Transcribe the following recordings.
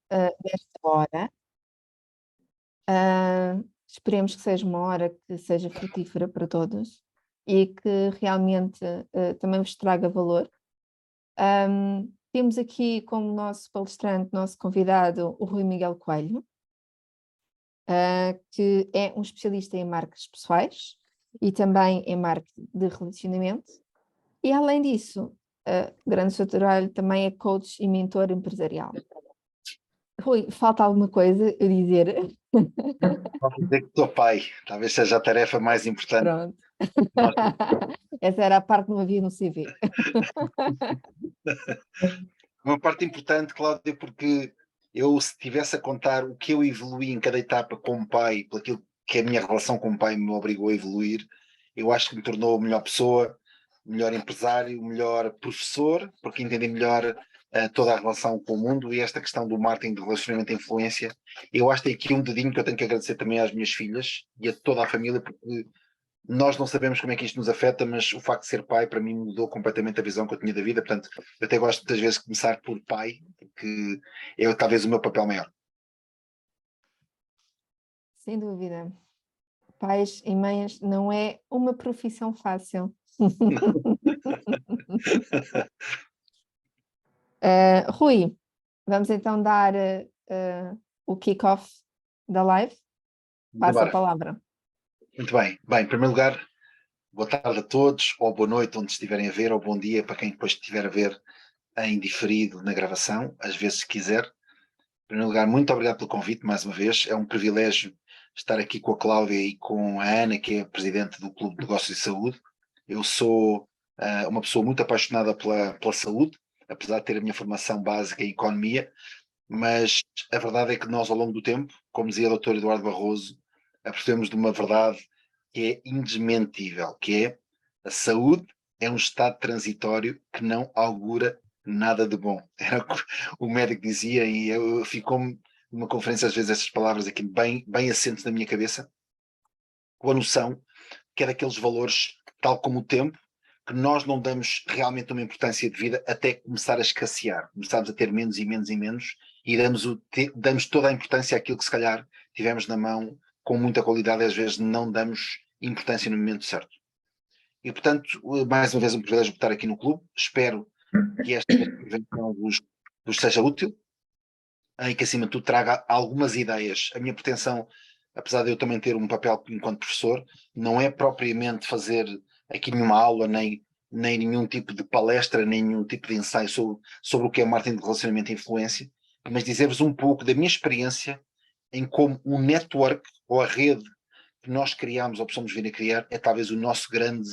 Desta hora. Esperemos que seja uma hora que seja frutífera para todos e que realmente também vos traga valor. Temos aqui como nosso palestrante, nosso convidado, o Rui Miguel Coelho, que é um especialista em marcas pessoais e também em marketing de relacionamento. E além disso, grande seu trabalho também é coach e mentor empresarial. Rui, falta alguma coisa a dizer? Posso dizer que sou pai, talvez seja a tarefa mais importante. Pronto. Nós- Essa era a parte que não havia no CV. Uma parte importante, Cláudia, porque eu, se tivesse a contar o que eu evoluí em cada etapa como pai, por aquilo que a minha relação com o pai me obrigou a evoluir, eu acho que me tornou melhor pessoa, melhor empresário, melhor professor, porque entendi melhor toda a relação com o mundo e esta questão do marketing de relacionamento e influência. Eu acho que tem aqui um dedinho que eu tenho que agradecer também às minhas filhas e a toda a família, porque nós não sabemos como é que isto nos afeta, mas o facto de ser pai, para mim, mudou completamente a visão que eu tinha da vida. Portanto, eu até gosto muitas vezes de começar por pai, porque é talvez o meu papel maior. Sem dúvida. Pais e mães não é uma profissão fácil. Rui, vamos então dar o kick-off da live. Passa a Embora. palavra. Muito bem. Bem, em primeiro lugar, boa tarde a todos, ou boa noite, onde estiverem a ver, ou bom dia para quem depois estiver a ver em diferido na gravação, às vezes se quiser. Em primeiro lugar, muito obrigado pelo convite, mais uma vez. É um privilégio estar aqui com a Cláudia e com a Ana, que é a presidente do Clube de Negócios de Saúde. Eu sou uma pessoa muito apaixonada pela saúde, apesar de ter a minha formação básica em economia, mas a verdade é que nós, ao longo do tempo, como dizia o Dr. Eduardo Barroso, apercebemos de uma verdade que é indesmentível, que é a saúde é um estado transitório que não augura nada de bom. Era o que o médico dizia e ficou-me numa conferência às vezes essas palavras aqui bem assentes na minha cabeça, com a noção que é daqueles valores, tal como o tempo, que nós não damos realmente uma importância de vida até começar a escassear. Começamos a ter menos e menos e menos e damos toda a importância àquilo que se calhar tivemos na mão com muita qualidade e às vezes não damos importância no momento certo. E portanto, mais uma vez um privilégio estar aqui no clube. Espero que esta intervenção vos seja útil e que acima de tudo traga algumas ideias. A minha pretensão, apesar de eu também ter um papel enquanto professor, não é propriamente fazer aqui nenhuma aula, nem nenhum tipo de palestra, nem nenhum tipo de ensaio sobre o que é marketing de relacionamento e influência, mas dizer-vos um pouco da minha experiência em como o network ou a rede que nós criamos ou possamos vir a criar é talvez o nosso grande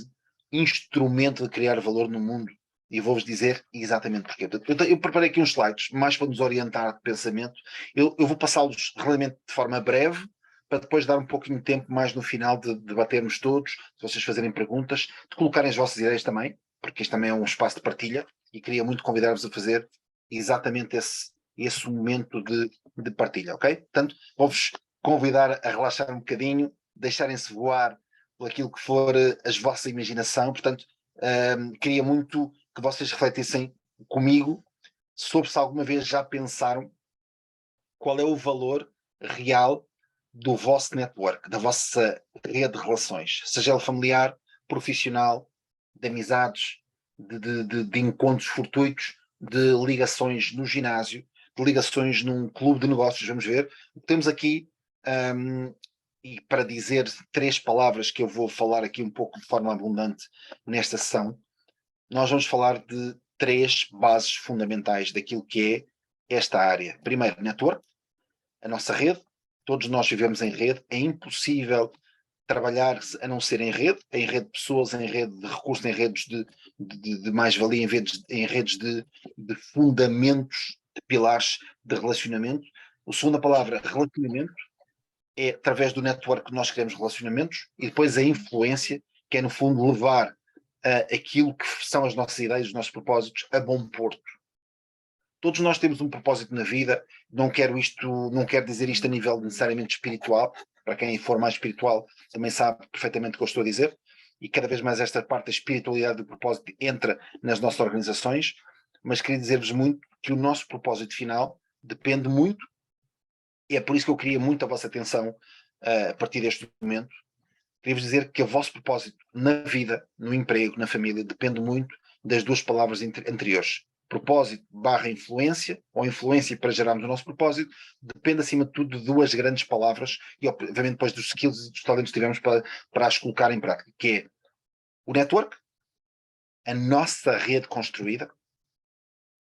instrumento de criar valor no mundo. E vou-vos dizer exatamente porquê. Eu preparei aqui uns slides, mais para nos orientar de pensamento. Eu vou passá-los realmente de forma breve, para depois dar um pouquinho de tempo mais no final de debatermos todos, se vocês fazerem perguntas, de colocarem as vossas ideias também, porque este também é um espaço de partilha, e queria muito convidar-vos a fazer exatamente esse momento de partilha, ok? Portanto, vou-vos convidar a relaxar um bocadinho, deixarem-se voar por aquilo que for a vossa imaginação. Portanto, queria muito que vocês refletissem comigo sobre se alguma vez já pensaram qual é o valor real do vosso network, da vossa rede de relações, seja ela familiar, profissional, de amizades, de encontros fortuitos, de ligações no ginásio, de ligações num clube de negócios. Vamos ver. Temos aqui, e para dizer 3 palavras que eu vou falar aqui um pouco de forma abundante nesta sessão, nós vamos falar de 3 bases fundamentais daquilo que é esta área. Primeiro, network, a nossa rede. Todos nós vivemos em rede. É impossível trabalhar a não ser em rede de pessoas, em rede de recursos, em redes de mais-valia, em redes de fundamentos, de pilares de relacionamento. A segunda palavra, relacionamento, é através do network que nós criamos relacionamentos, e depois a influência, que é no fundo levar aquilo que são as nossas ideias, os nossos propósitos a bom porto. Todos nós temos um propósito na vida. Não quero dizer isto a nível necessariamente espiritual. Para quem for mais espiritual também sabe perfeitamente o que eu estou a dizer, e cada vez mais esta parte da espiritualidade do propósito entra nas nossas organizações, mas queria dizer-vos muito que o nosso propósito final depende muito, e é por isso que eu queria muito a vossa atenção a partir deste momento. Queria-vos dizer que o vosso propósito na vida, no emprego, na família, depende muito das duas palavras anteriores. Propósito / influência, ou influência para gerarmos o nosso propósito, depende acima de tudo de duas grandes palavras, e obviamente depois dos skills e dos talentos que tivemos para as colocar em prática, que é o network, a nossa rede construída,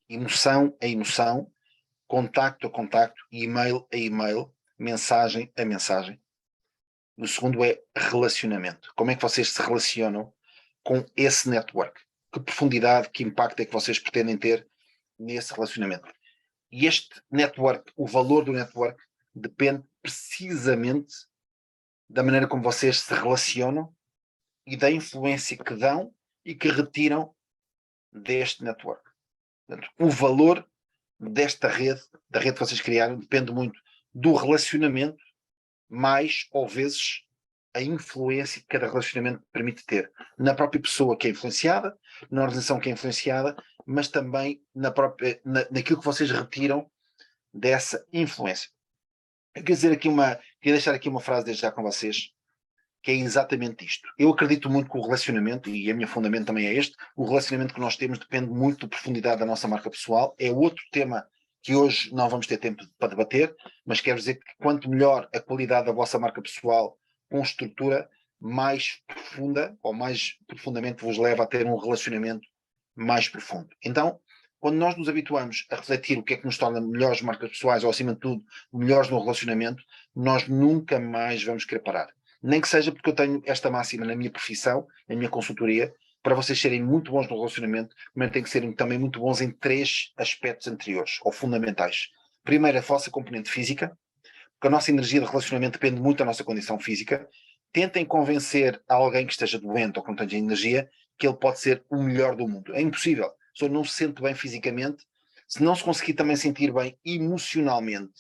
emoção a emoção, contacto a contacto, e-mail a e-mail, mensagem a mensagem. O segundo é relacionamento. Como é que vocês se relacionam com esse network? Que profundidade, que impacto é que vocês pretendem ter nesse relacionamento? E este network, o valor do network, depende precisamente da maneira como vocês se relacionam e da influência que dão e que retiram deste network. Portanto, o valor desta rede, da rede que vocês criaram, depende muito do relacionamento, mais ou vezes a influência que cada relacionamento permite ter na própria pessoa que é influenciada, na organização que é influenciada, mas também naquilo que vocês retiram dessa influência. Eu queria deixar aqui uma frase desde já com vocês, que é exatamente isto. Eu acredito muito que o relacionamento, e a minha fundamento também é este, o relacionamento que nós temos depende muito da profundidade da nossa marca pessoal. É outro tema que hoje não vamos ter tempo para debater, mas quero dizer que quanto melhor a qualidade da vossa marca pessoal com estrutura, mais profunda ou mais profundamente vos leva a ter um relacionamento mais profundo. Então, quando nós nos habituamos a refletir o que é que nos torna melhores marcas pessoais, ou acima de tudo, melhores no relacionamento, nós nunca mais vamos querer parar. Nem que seja porque eu tenho esta máxima na minha profissão, na minha consultoria, para vocês serem muito bons no relacionamento, mas têm que serem também muito bons em 3 aspectos anteriores, ou fundamentais. Primeiro, a vossa componente física, porque a nossa energia de relacionamento depende muito da nossa condição física. Tentem convencer alguém que esteja doente ou que não tenha energia que ele pode ser o melhor do mundo. É impossível. A pessoa não se sente bem fisicamente, se não se conseguir também sentir bem emocionalmente,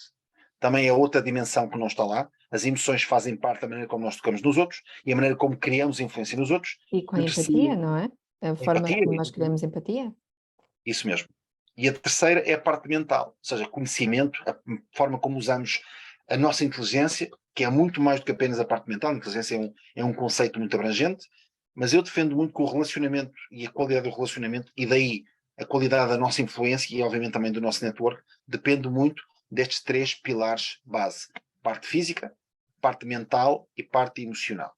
também é outra dimensão que não está lá. As emoções fazem parte da maneira como nós tocamos nos outros e a maneira como criamos influência nos outros. E com a E empatia, terceiro, não é? A forma empatia. como nós queremos empatia. Isso mesmo. E a terceira é a parte mental, ou seja, conhecimento, a forma como usamos a nossa inteligência, que é muito mais do que apenas a parte mental. A inteligência é um conceito muito abrangente, mas eu defendo muito que o relacionamento e a qualidade do relacionamento, e daí a qualidade da nossa influência e obviamente também do nosso network, depende muito destes 3 pilares base: parte física, parte mental e parte emocional.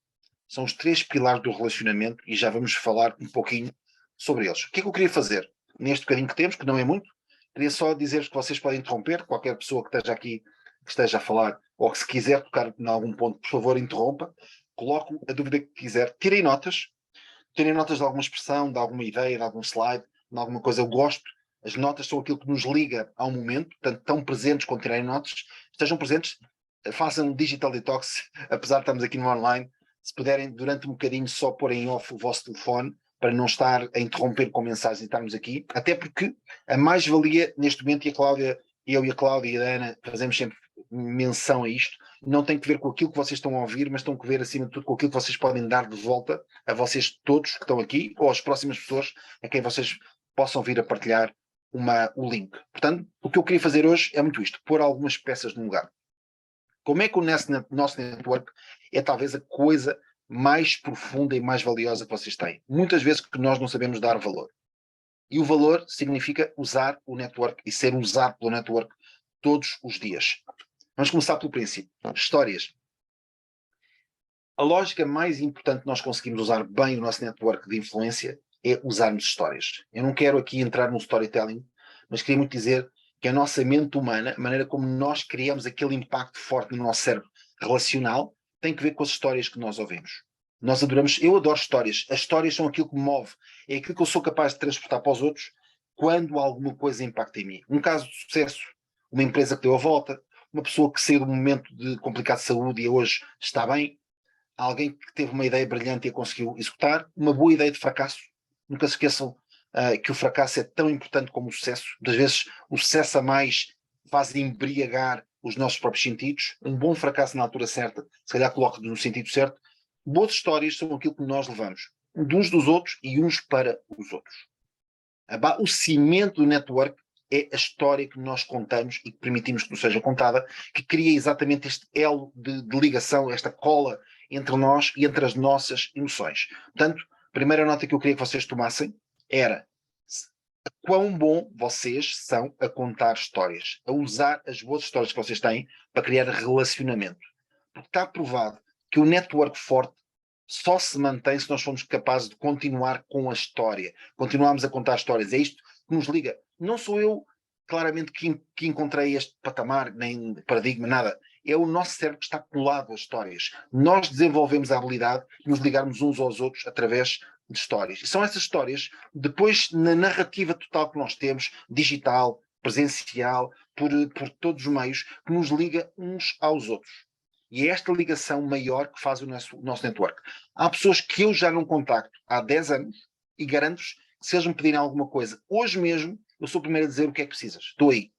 São os 3 pilares do relacionamento e já vamos falar um pouquinho sobre eles. O que é que eu queria fazer neste bocadinho que temos, que não é muito? Queria só dizer-vos que vocês podem interromper, qualquer pessoa que esteja aqui, que esteja a falar, ou que se quiser tocar em algum ponto, por favor, interrompa, coloque a dúvida que quiser, tirem notas de alguma expressão, de alguma ideia, de algum slide, de alguma coisa. Eu gosto, as notas são aquilo que nos liga ao momento, portanto, estão presentes quando tirarem notas, estejam presentes, façam um digital detox, apesar de estarmos aqui no online, se puderem, durante um bocadinho, só porem off o vosso telefone, para não estar a interromper com mensagens e estarmos aqui, até porque a mais-valia neste momento, eu e a Cláudia e a Ana fazemos sempre menção a isto, não tem que ver com aquilo que vocês estão a ouvir, mas tem que ver acima de tudo com aquilo que vocês podem dar de volta a vocês todos que estão aqui, ou às próximas pessoas a quem vocês possam vir a partilhar o link. Portanto, o que eu queria fazer hoje é muito isto, pôr algumas peças no lugar. Como é que o nosso network é talvez a coisa mais profunda e mais valiosa que vocês têm? Muitas vezes que nós não sabemos dar valor. E o valor significa usar o network e ser usado pelo network todos os dias. Vamos começar pelo princípio. Histórias. A lógica mais importante que nós conseguimos usar bem o nosso network de influência é usarmos histórias. Eu não quero aqui entrar no storytelling, mas queria muito dizer que a nossa mente humana, a maneira como nós criamos aquele impacto forte no nosso cérebro relacional, tem que ver com as histórias que nós ouvimos. Eu adoro histórias. As histórias são aquilo que me move. É aquilo que eu sou capaz de transportar para os outros quando alguma coisa impacta em mim. Um caso de sucesso, uma empresa que deu a volta, uma pessoa que saiu de um momento de complicado de saúde e hoje está bem, alguém que teve uma ideia brilhante e a conseguiu executar, uma boa ideia de fracasso. Nunca se esqueçam que o fracasso é tão importante como o sucesso. Das vezes o sucesso a mais faz embriagar os nossos próprios sentidos. Um bom fracasso na altura certa, se calhar coloca-nos no sentido certo. Boas histórias são aquilo que nós levamos, de uns dos outros e uns para os outros. O cimento do network é a história que nós contamos e que permitimos que nos seja contada, que cria exatamente este elo de ligação, esta cola entre nós e entre as nossas emoções. Portanto, a primeira nota que eu queria que vocês tomassem era quão bom vocês são a contar histórias, a usar as boas histórias que vocês têm para criar relacionamento. Porque está provado que o network forte só se mantém se nós formos capazes de continuar com a história, continuarmos a contar histórias. É isto que nos liga. Não sou eu, claramente, que encontrei este patamar, nem paradigma, nada. É o nosso cérebro que está colado às histórias. Nós desenvolvemos a habilidade de nos ligarmos uns aos outros através de histórias. E são essas histórias, depois, na narrativa total que nós temos, digital, presencial, por todos os meios, que nos liga uns aos outros. E é esta ligação maior que faz o nosso network. Há pessoas que eu já não contacto há 10 anos e garanto-vos que se eles me pedirem alguma coisa, hoje mesmo, eu sou o primeiro a dizer o que é que precisas. Estou aí.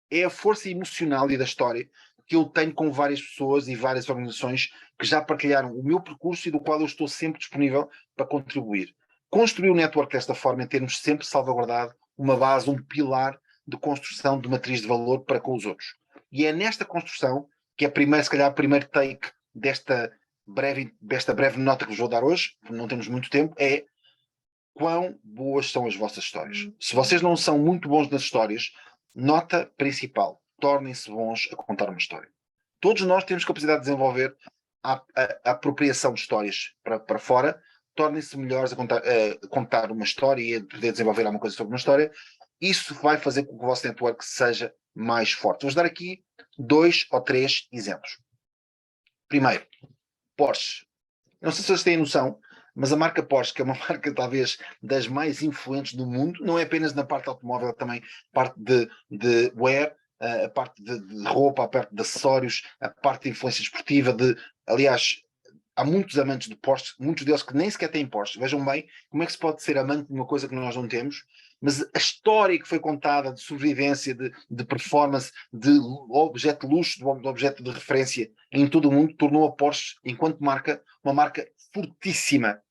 É a força emocional e da história que eu tenho com várias pessoas e várias organizações que já partilharam o meu percurso e do qual eu estou sempre disponível para contribuir. Construir o network desta forma é termos sempre salvaguardado uma base, um pilar de construção de matriz de valor para com os outros. E é nesta construção que é primeiro, se calhar, o primeiro take desta breve nota que vos vou dar hoje, não temos muito tempo, é quão boas são as vossas histórias. Se vocês não são muito bons nas histórias, nota principal, tornem-se bons a contar uma história. Todos nós temos capacidade de desenvolver a apropriação de histórias para fora, tornem-se melhores a contar uma história e a poder desenvolver alguma coisa sobre uma história. Isso vai fazer com que o vosso network seja mais forte. Vou dar aqui 2 ou 3 exemplos. Primeiro, Porsche. Não sei se vocês têm noção, mas a marca Porsche, que é uma marca talvez das mais influentes do mundo, não é apenas na parte automóvel, também parte de wear, a parte de roupa, a parte de acessórios, a parte de influência esportiva, aliás, há muitos amantes de Porsche, muitos deles que nem sequer têm Porsche. Vejam bem como é que se pode ser amante de uma coisa que nós não temos, mas a história que foi contada de sobrevivência, de performance, de objeto de luxo, de objeto de referência em todo o mundo, tornou a Porsche, enquanto marca, uma marca fortíssima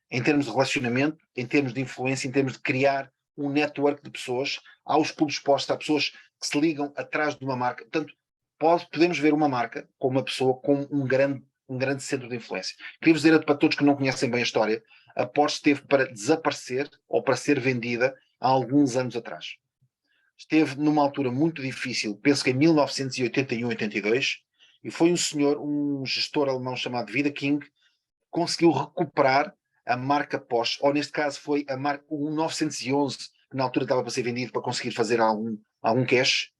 em termos de relacionamento, em termos de influência, em termos de criar um network de pessoas. Há os clubes Porsche, há pessoas que se ligam atrás de uma marca. Portanto, podemos ver uma marca como uma pessoa com um grande centro de influência. Queria-vos dizer para todos que não conhecem bem a história, a Porsche esteve para desaparecer ou para ser vendida há alguns anos atrás. Esteve numa altura muito difícil, penso que em 1981-82, e foi um gestor alemão chamado Wiedeking, que conseguiu recuperar a marca Porsche, ou neste caso foi a marca 911, que na altura estava para ser vendido para conseguir fazer algum cash,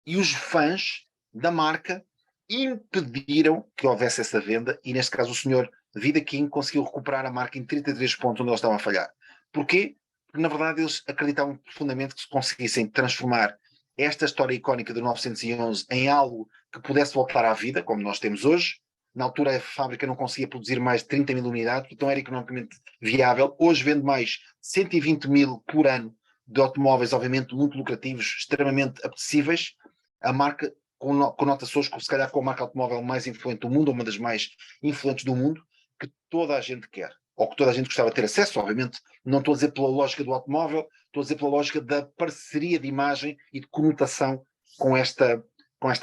e os fãs da marca impediram que houvesse essa venda, e neste caso o senhor Wiedeking conseguiu recuperar a marca em 33 pontos onde eles estavam a falhar. Porquê? Porque na verdade eles acreditavam profundamente que se conseguissem transformar esta história icónica do 911 em algo que pudesse voltar à vida, como nós temos hoje. Na altura a fábrica não conseguia produzir mais de 30 mil unidades, então era economicamente viável. Hoje vende mais 120 mil por ano de automóveis, obviamente muito lucrativos, extremamente apetecíveis. A marca conota-se hoje, se calhar, com a marca automóvel mais influente do mundo, ou uma das mais influentes do mundo, que toda a gente quer, ou que toda a gente gostava de ter acesso. Obviamente, não estou a dizer pela lógica do automóvel, estou a dizer pela lógica da parceria de imagem e de conotação com esta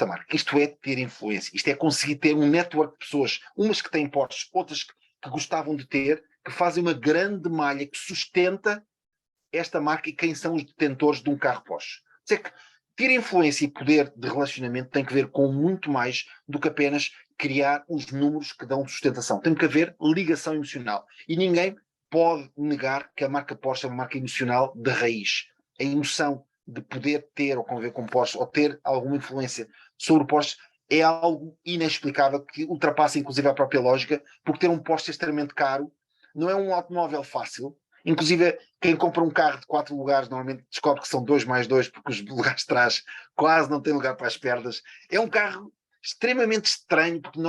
marca. Isto é ter influência, isto é conseguir ter um network de pessoas, umas que têm Porsche, outras que gostavam de ter, que fazem uma grande malha que sustenta esta marca e quem são os detentores de um carro Porsche. Quer dizer que ter influência e poder de relacionamento tem que ver com muito mais do que apenas criar os números que dão sustentação. Tem que haver ligação emocional. E ninguém pode negar que a marca Porsche é uma marca emocional de raiz. A emoção de poder ter ou conviver com Porsche ou ter alguma influência sobre o Porsche é algo inexplicável que ultrapassa inclusive a própria lógica, porque ter um Porsche extremamente caro não é um automóvel fácil. Inclusive, quem compra um carro de 4 lugares normalmente descobre que são 2 mais 2, porque os lugares de trás quase não têm lugar para as pernas. É um carro extremamente estranho, porque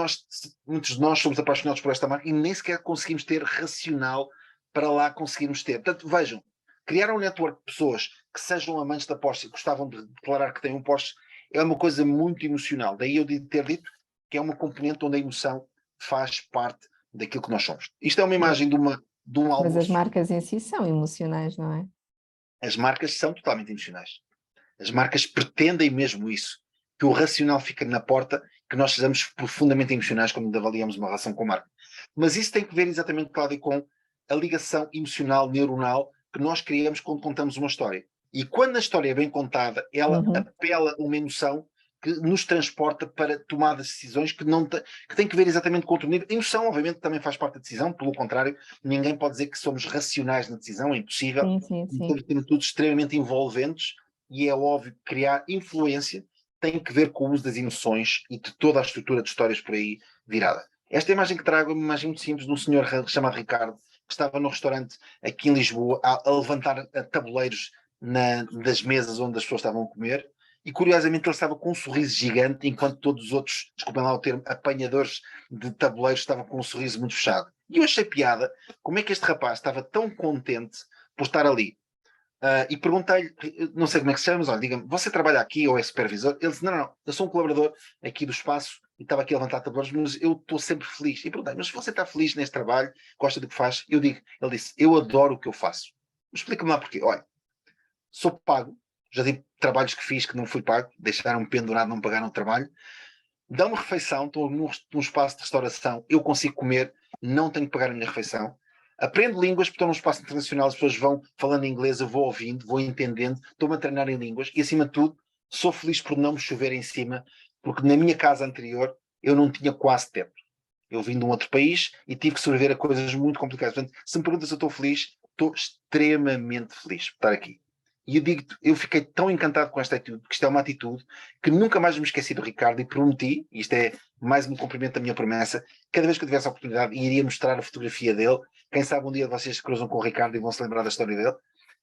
muitos de nós somos apaixonados por esta marca e nem sequer conseguimos ter racional para lá conseguirmos ter. Portanto, vejam, criar um network de pessoas que sejam amantes da Porsche e gostavam de declarar que têm um Porsche é uma coisa muito emocional. Daí eu ter dito que é uma componente onde a emoção faz parte daquilo que nós somos. Isto é uma imagem de um almoço. Mas as marcas em si são emocionais, não é? As marcas são totalmente emocionais. As marcas pretendem mesmo isso, que o racional fica na porta, que nós sejamos profundamente emocionais quando avaliamos uma relação com a marca. Mas isso tem que ver exatamente, Cláudio, com a ligação emocional, neuronal, que nós criamos quando contamos uma história. E quando a história é bem contada, ela apela a uma emoção que nos transporta para tomadas de decisões que têm que ver exatamente com outro nível. A emoção, obviamente, também faz parte da decisão, pelo contrário, ninguém pode dizer que somos racionais na decisão, é impossível. Temos tudo extremamente envolventes, e é óbvio que criar influência tem que ver com o uso das emoções e de toda a estrutura de histórias por aí virada. Esta imagem que trago é uma imagem muito simples de um senhor chamado Ricardo, que estava no restaurante aqui em Lisboa a levantar tabuleiros das mesas onde as pessoas estavam a comer, e curiosamente ele estava com um sorriso gigante, enquanto todos os outros, desculpem lá o termo, apanhadores de tabuleiros estavam com um sorriso muito fechado. E eu achei piada como é que este rapaz estava tão contente por estar ali. E perguntei-lhe, não sei como é que se chama, mas olha, diga-me, você trabalha aqui ou é supervisor? Ele disse, não, eu sou um colaborador aqui do espaço e estava aqui a levantar tabuleiros, mas eu estou sempre feliz. E perguntei, mas se você está feliz neste trabalho, gosta do que faz? Ele disse, eu adoro o que eu faço. Explica-me lá porquê. Olha, sou pago, já tive trabalhos que fiz que não fui pago, deixaram-me pendurado, não me pagaram o trabalho, dão-me refeição, estou num espaço de restauração, eu consigo comer, não tenho que pagar a minha refeição, aprendo línguas, porque estou num espaço internacional, as pessoas vão falando inglês, eu vou ouvindo, vou entendendo, estou-me a treinar em línguas, e acima de tudo, sou feliz por não me chover em cima, porque na minha casa anterior eu não tinha quase teto. Eu vim de um outro país e tive que sobreviver a coisas muito complicadas. Portanto, se me perguntas se eu estou feliz, estou extremamente feliz por estar aqui. E eu digo, eu fiquei tão encantado com esta atitude, porque isto é uma atitude que nunca mais me esqueci do Ricardo e prometi, e isto é mais um cumprimento da minha promessa, cada vez que eu tivesse a oportunidade, iria mostrar a fotografia dele. Quem sabe um dia vocês se cruzam com o Ricardo e vão se lembrar da história dele.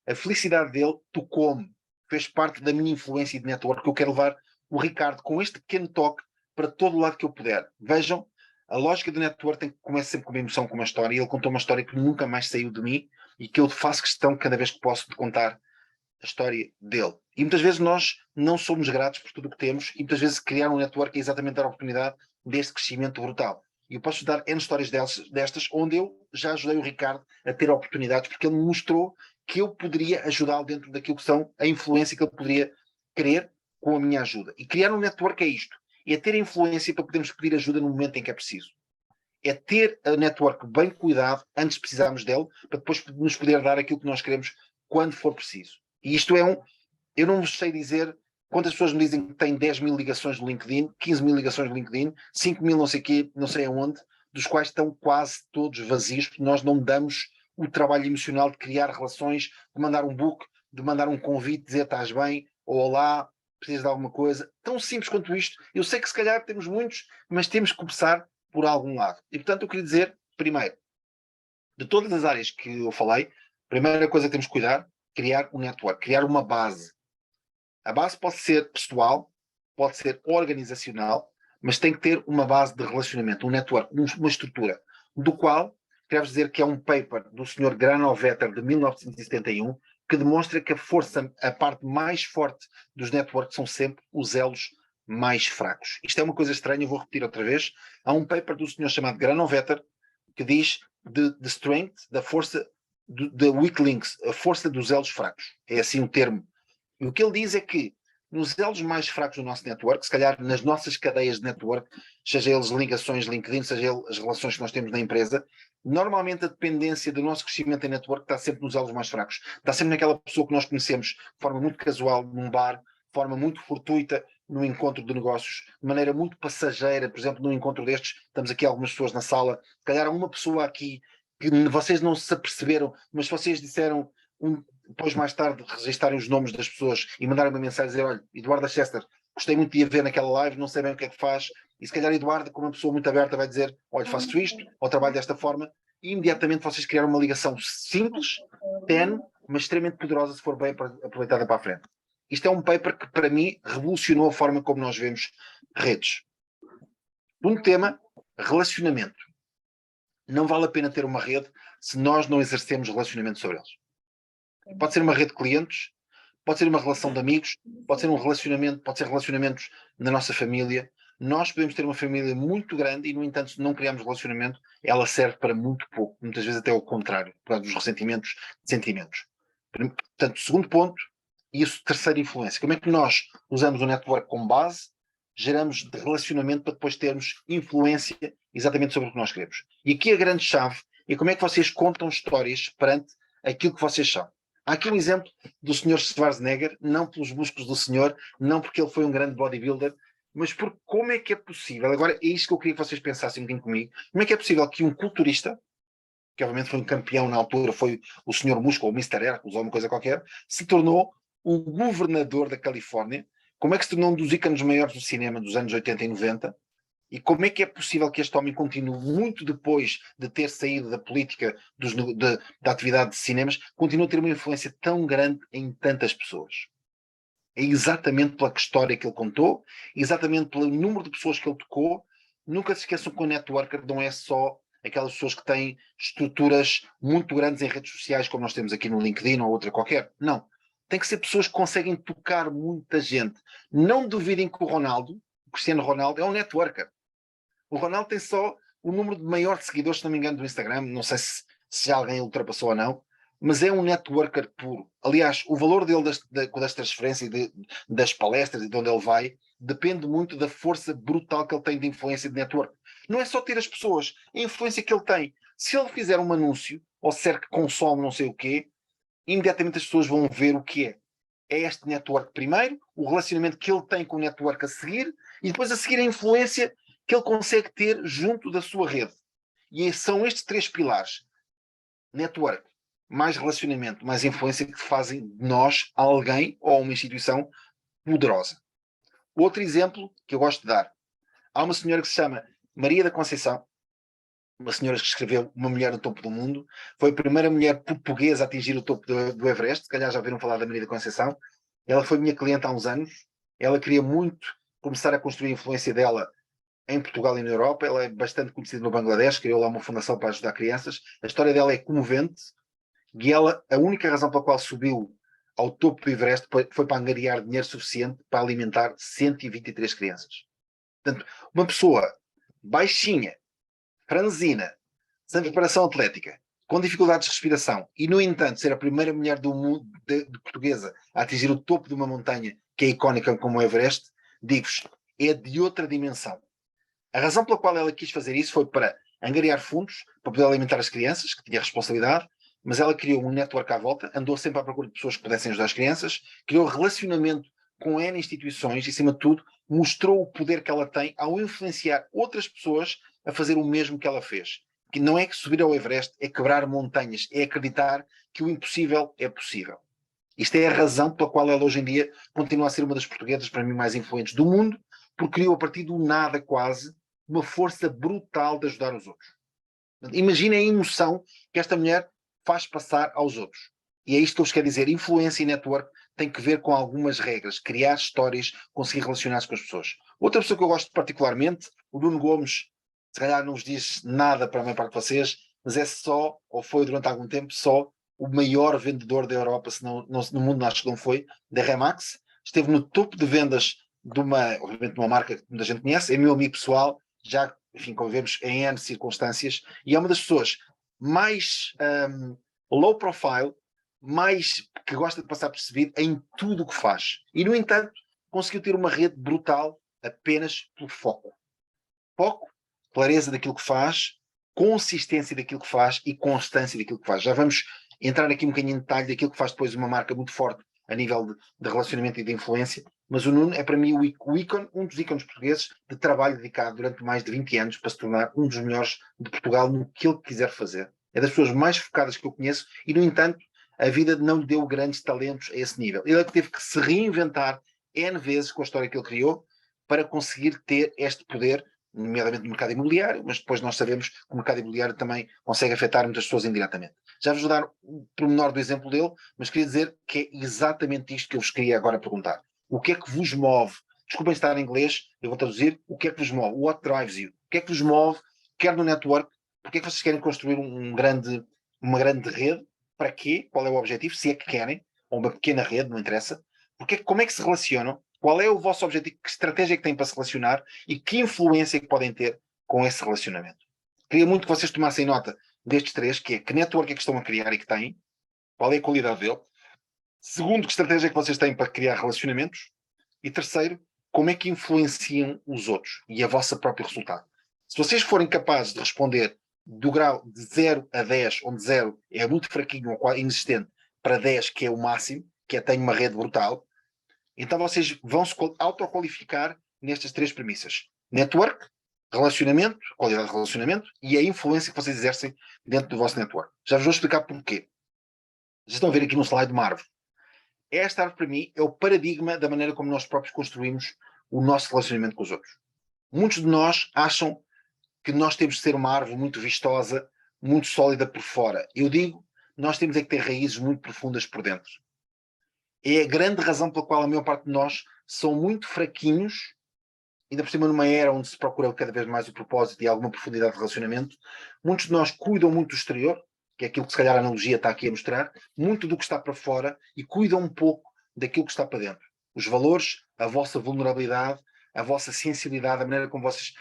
A felicidade dele tocou-me, fez parte da minha influência e de network, que eu quero levar o Ricardo com este pequeno toque para todo o lado que eu puder. Vejam, a lógica do network começa sempre com uma emoção, com uma história, e ele contou uma história que nunca mais saiu de mim e que eu faço questão cada vez que posso de contar a história dele. E muitas vezes nós não somos gratos por tudo o que temos, e muitas vezes criar um network é exatamente dar a oportunidade deste crescimento brutal. E eu posso dar N histórias destas, onde eu já ajudei o Ricardo a ter oportunidades, porque ele me mostrou que eu poderia ajudá-lo dentro daquilo que são a influência que ele poderia querer com a minha ajuda. E criar um network é isto. É ter influência para podermos pedir ajuda no momento em que é preciso. É ter a network bem cuidado antes de precisarmos dele, para depois nos poder dar aquilo que nós queremos quando for preciso. E isto eu não vos sei dizer quantas pessoas me dizem que têm 10 mil ligações no LinkedIn, 15 mil ligações no LinkedIn, 5 mil não sei quê, não sei aonde, dos quais estão quase todos vazios, porque nós não damos o trabalho emocional de criar relações, de mandar um book, de mandar um convite, dizer estás bem, ou olá, precisas de alguma coisa. Tão simples quanto isto. Eu sei que se calhar temos muitos, mas temos que começar por algum lado. E portanto eu queria dizer, primeiro, de todas as áreas que eu falei, a primeira coisa que temos que cuidar, criar um network, criar uma base. A base pode ser pessoal, pode ser organizacional, mas tem que ter uma base de relacionamento, um network, uma estrutura, do qual quero dizer que é um paper do Sr. Granovetter de 1971, que demonstra que a parte mais forte dos networks são sempre os elos mais fracos. Isto é uma coisa estranha, eu vou repetir outra vez. Há um paper do senhor chamado Granovetter que diz the strength, da força, the weak links, a força dos elos fracos. É assim o termo. E o que ele diz é que nos elos mais fracos do nosso network, se calhar nas nossas cadeias de network, seja eles ligações LinkedIn, seja eles as relações que nós temos na empresa, normalmente a dependência do nosso crescimento em network está sempre nos elos mais fracos. Está sempre naquela pessoa que nós conhecemos de forma muito casual num bar, de forma muito fortuita num encontro de negócios, de maneira muito passageira, por exemplo, num encontro destes, estamos aqui algumas pessoas na sala, se calhar há uma pessoa aqui que vocês não se aperceberam, mas vocês disseram depois mais tarde registarem os nomes das pessoas e mandarem uma mensagem e dizer, olha, Eduardo Chester, gostei muito de a ver naquela live, não sei bem o que é que faz, e se calhar Eduardo, como uma pessoa muito aberta, vai dizer, olha, faço isto, ou trabalho desta forma, e imediatamente vocês criaram uma ligação simples, tenue, mas extremamente poderosa se for bem aproveitada para a frente. Isto é um paper que, para mim, revolucionou a forma como nós vemos redes. Um tema, relacionamento. Não vale a pena ter uma rede se nós não exercemos relacionamento sobre eles. Pode ser uma rede de clientes, pode ser uma relação de amigos, pode ser um relacionamento, pode ser relacionamentos na nossa família. Nós podemos ter uma família muito grande e, no entanto, se não criarmos relacionamento, ela serve para muito pouco, muitas vezes até o contrário, para os ressentimentos, sentimentos. Portanto, segundo ponto, E isso, terceira influência. Como é que nós usamos o network como base, geramos de relacionamento para depois termos influência exatamente sobre o que nós queremos. E aqui a grande chave é como é que vocês contam histórias perante aquilo que vocês são. Há aqui um exemplo do Sr. Schwarzenegger, não pelos músculos do senhor, não porque ele foi um grande bodybuilder, mas por como é que é possível, agora é isto que eu queria que vocês pensassem um bocadinho comigo, como é que é possível que um culturista, que obviamente foi um campeão na altura, foi o Sr. Músculo, ou Mr. Hércules, ou uma coisa qualquer, se tornou o governador da Califórnia, como é que se tornou um dos ícones maiores do cinema dos anos 80 e 90, e como é que é possível que este homem continue, muito depois de ter saído da política, da atividade de cinemas, continue a ter uma influência tão grande em tantas pessoas? É exatamente pela história que ele contou, exatamente pelo número de pessoas que ele tocou. Nunca se esqueçam que o networker não é só aquelas pessoas que têm estruturas muito grandes em redes sociais, como nós temos aqui no LinkedIn ou outra qualquer. Não. Tem que ser pessoas que conseguem tocar muita gente. Não duvidem que o Cristiano Ronaldo, é um networker. O Ronaldo tem só o número de maior de seguidores, se não me engano, do Instagram. Não sei se alguém ultrapassou ou não, mas é um networker puro. Aliás, o valor dele das transferências, das palestras e de onde ele vai, depende muito da força brutal que ele tem de influência de network. Não é só ter as pessoas, é a influência que ele tem. Se ele fizer um anúncio, ou disser que consome não sei o quê, imediatamente as pessoas vão ver o que é. É este network primeiro, o relacionamento que ele tem com o network a seguir, e depois a seguir a influência que ele consegue ter junto da sua rede. E são estes três pilares: network, mais relacionamento, mais influência, que fazem de nós alguém ou uma instituição poderosa. Outro exemplo que eu gosto de dar. Há uma senhora que se chama Maria da Conceição, uma senhora que escreveu Uma Mulher no Topo do Mundo, foi a primeira mulher portuguesa a atingir o topo do Everest. Se calhar já ouviram falar da Maria da Conceição. Ela foi minha cliente há uns anos. Ela queria muito começar a construir a influência dela em Portugal e na Europa. Ela é bastante conhecida no Bangladesh, criou lá uma fundação para ajudar crianças. A história dela é comovente, e ela, a única razão pela qual subiu ao topo do Everest foi para angariar dinheiro suficiente para alimentar 123 crianças. Portanto, uma pessoa baixinha, franzina, sem preparação atlética, com dificuldades de respiração, e no entanto ser a primeira mulher do mundo, de portuguesa, a atingir o topo de uma montanha que é icónica como o Everest, digo-vos, é de outra dimensão. A razão pela qual ela quis fazer isso foi para angariar fundos, para poder alimentar as crianças, que tinha responsabilidade, mas ela criou um network à volta, andou sempre à procura de pessoas que pudessem ajudar as crianças, criou relacionamento com N instituições e, acima de tudo, mostrou o poder que ela tem ao influenciar outras pessoas a fazer o mesmo que ela fez. Que não é que subir ao Everest, é quebrar montanhas, é acreditar que o impossível é possível. Isto é a razão pela qual ela hoje em dia continua a ser uma das portuguesas, para mim, mais influentes do mundo, porque criou a partir do nada quase uma força brutal de ajudar os outros. Imaginem a emoção que esta mulher faz passar aos outros. E é isto que eu vos quero dizer. Influência e network tem que ver com algumas regras. Criar histórias, conseguir relacionar-se com as pessoas. Outra pessoa que eu gosto particularmente, o Nuno Gomes, se calhar não vos diz nada para a maior parte de vocês, mas é só, ou foi durante algum tempo, só o maior vendedor da Europa, se não, no mundo acho que não foi, da Remax. Esteve no topo de vendas obviamente, de uma marca que muita gente conhece, é meu amigo pessoal, já, enfim, convivemos em N circunstâncias, e é uma das pessoas mais low profile, mais que gosta de passar percebido em tudo o que faz. E, no entanto, conseguiu ter uma rede brutal apenas pelo foco. Foco, clareza daquilo que faz, consistência daquilo que faz e constância daquilo que faz. Já vamos entrar aqui um bocadinho em detalhe daquilo que faz depois uma marca muito forte a nível de relacionamento e de influência, mas o Nuno é para mim o ícone, um dos ícones portugueses de trabalho dedicado durante mais de 20 anos para se tornar um dos melhores de Portugal no que ele quiser fazer. É das pessoas mais focadas que eu conheço e, no entanto, a vida não lhe deu grandes talentos a esse nível. Ele teve que se reinventar N vezes com a história que ele criou para conseguir ter este poder, nomeadamente no mercado imobiliário, mas depois nós sabemos que o mercado imobiliário também consegue afetar muitas pessoas indiretamente. Já vos vou dar o pormenor do exemplo dele, mas queria dizer que é exatamente isto que eu vos queria agora perguntar. O que é que vos move? Desculpem estar em inglês, eu vou traduzir. O que é que vos move? What drives you? O que é que vos move, quer no network? Porque é que vocês querem construir uma grande rede? Para quê? Qual é o objetivo? Se é que querem, ou uma pequena rede, não interessa. Como é que se relacionam? Qual é o vosso objetivo? Que estratégia é que têm para se relacionar? E que influência é que podem ter com esse relacionamento? Queria muito que vocês tomassem nota destes três, que network é que estão a criar e que têm, qual é a qualidade dele, Segundo, que estratégia é que vocês têm para criar relacionamentos? E terceiro, como é que influenciam os outros e a vossa próprio resultado? Se vocês forem capazes de responder do grau de 0 a 10, onde 0 é muito fraquinho ou quase inexistente, para 10, que é o máximo, que é tenho uma rede brutal, então vocês vão se autoqualificar nestas três premissas: network, relacionamento, qualidade de relacionamento e a influência que vocês exercem dentro do vosso network. Já vos vou explicar porquê. Vocês estão a ver aqui no slide uma árvore. Esta árvore, para mim, é o paradigma da maneira como nós próprios construímos o nosso relacionamento com os outros. Muitos de nós acham que nós temos de ser uma árvore muito vistosa, muito sólida por fora. Eu digo, nós temos é que ter raízes muito profundas por dentro. É a grande razão pela qual a maior parte de nós são muito fraquinhos, ainda por cima numa era onde se procura cada vez mais o propósito e alguma profundidade de relacionamento. Muitos de nós cuidam muito do exterior, que é aquilo que se calhar a analogia está aqui a mostrar, muito do que está para fora e cuidam um pouco daquilo que está para dentro. Os valores, a vossa vulnerabilidade, a vossa sensibilidade, a maneira como vocês...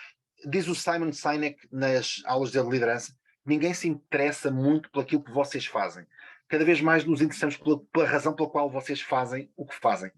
Diz o Simon Sinek nas aulas de liderança, ninguém se interessa muito por aquilo que vocês fazem. Cada vez mais nos interessamos pela razão pela qual vocês fazem o que fazem.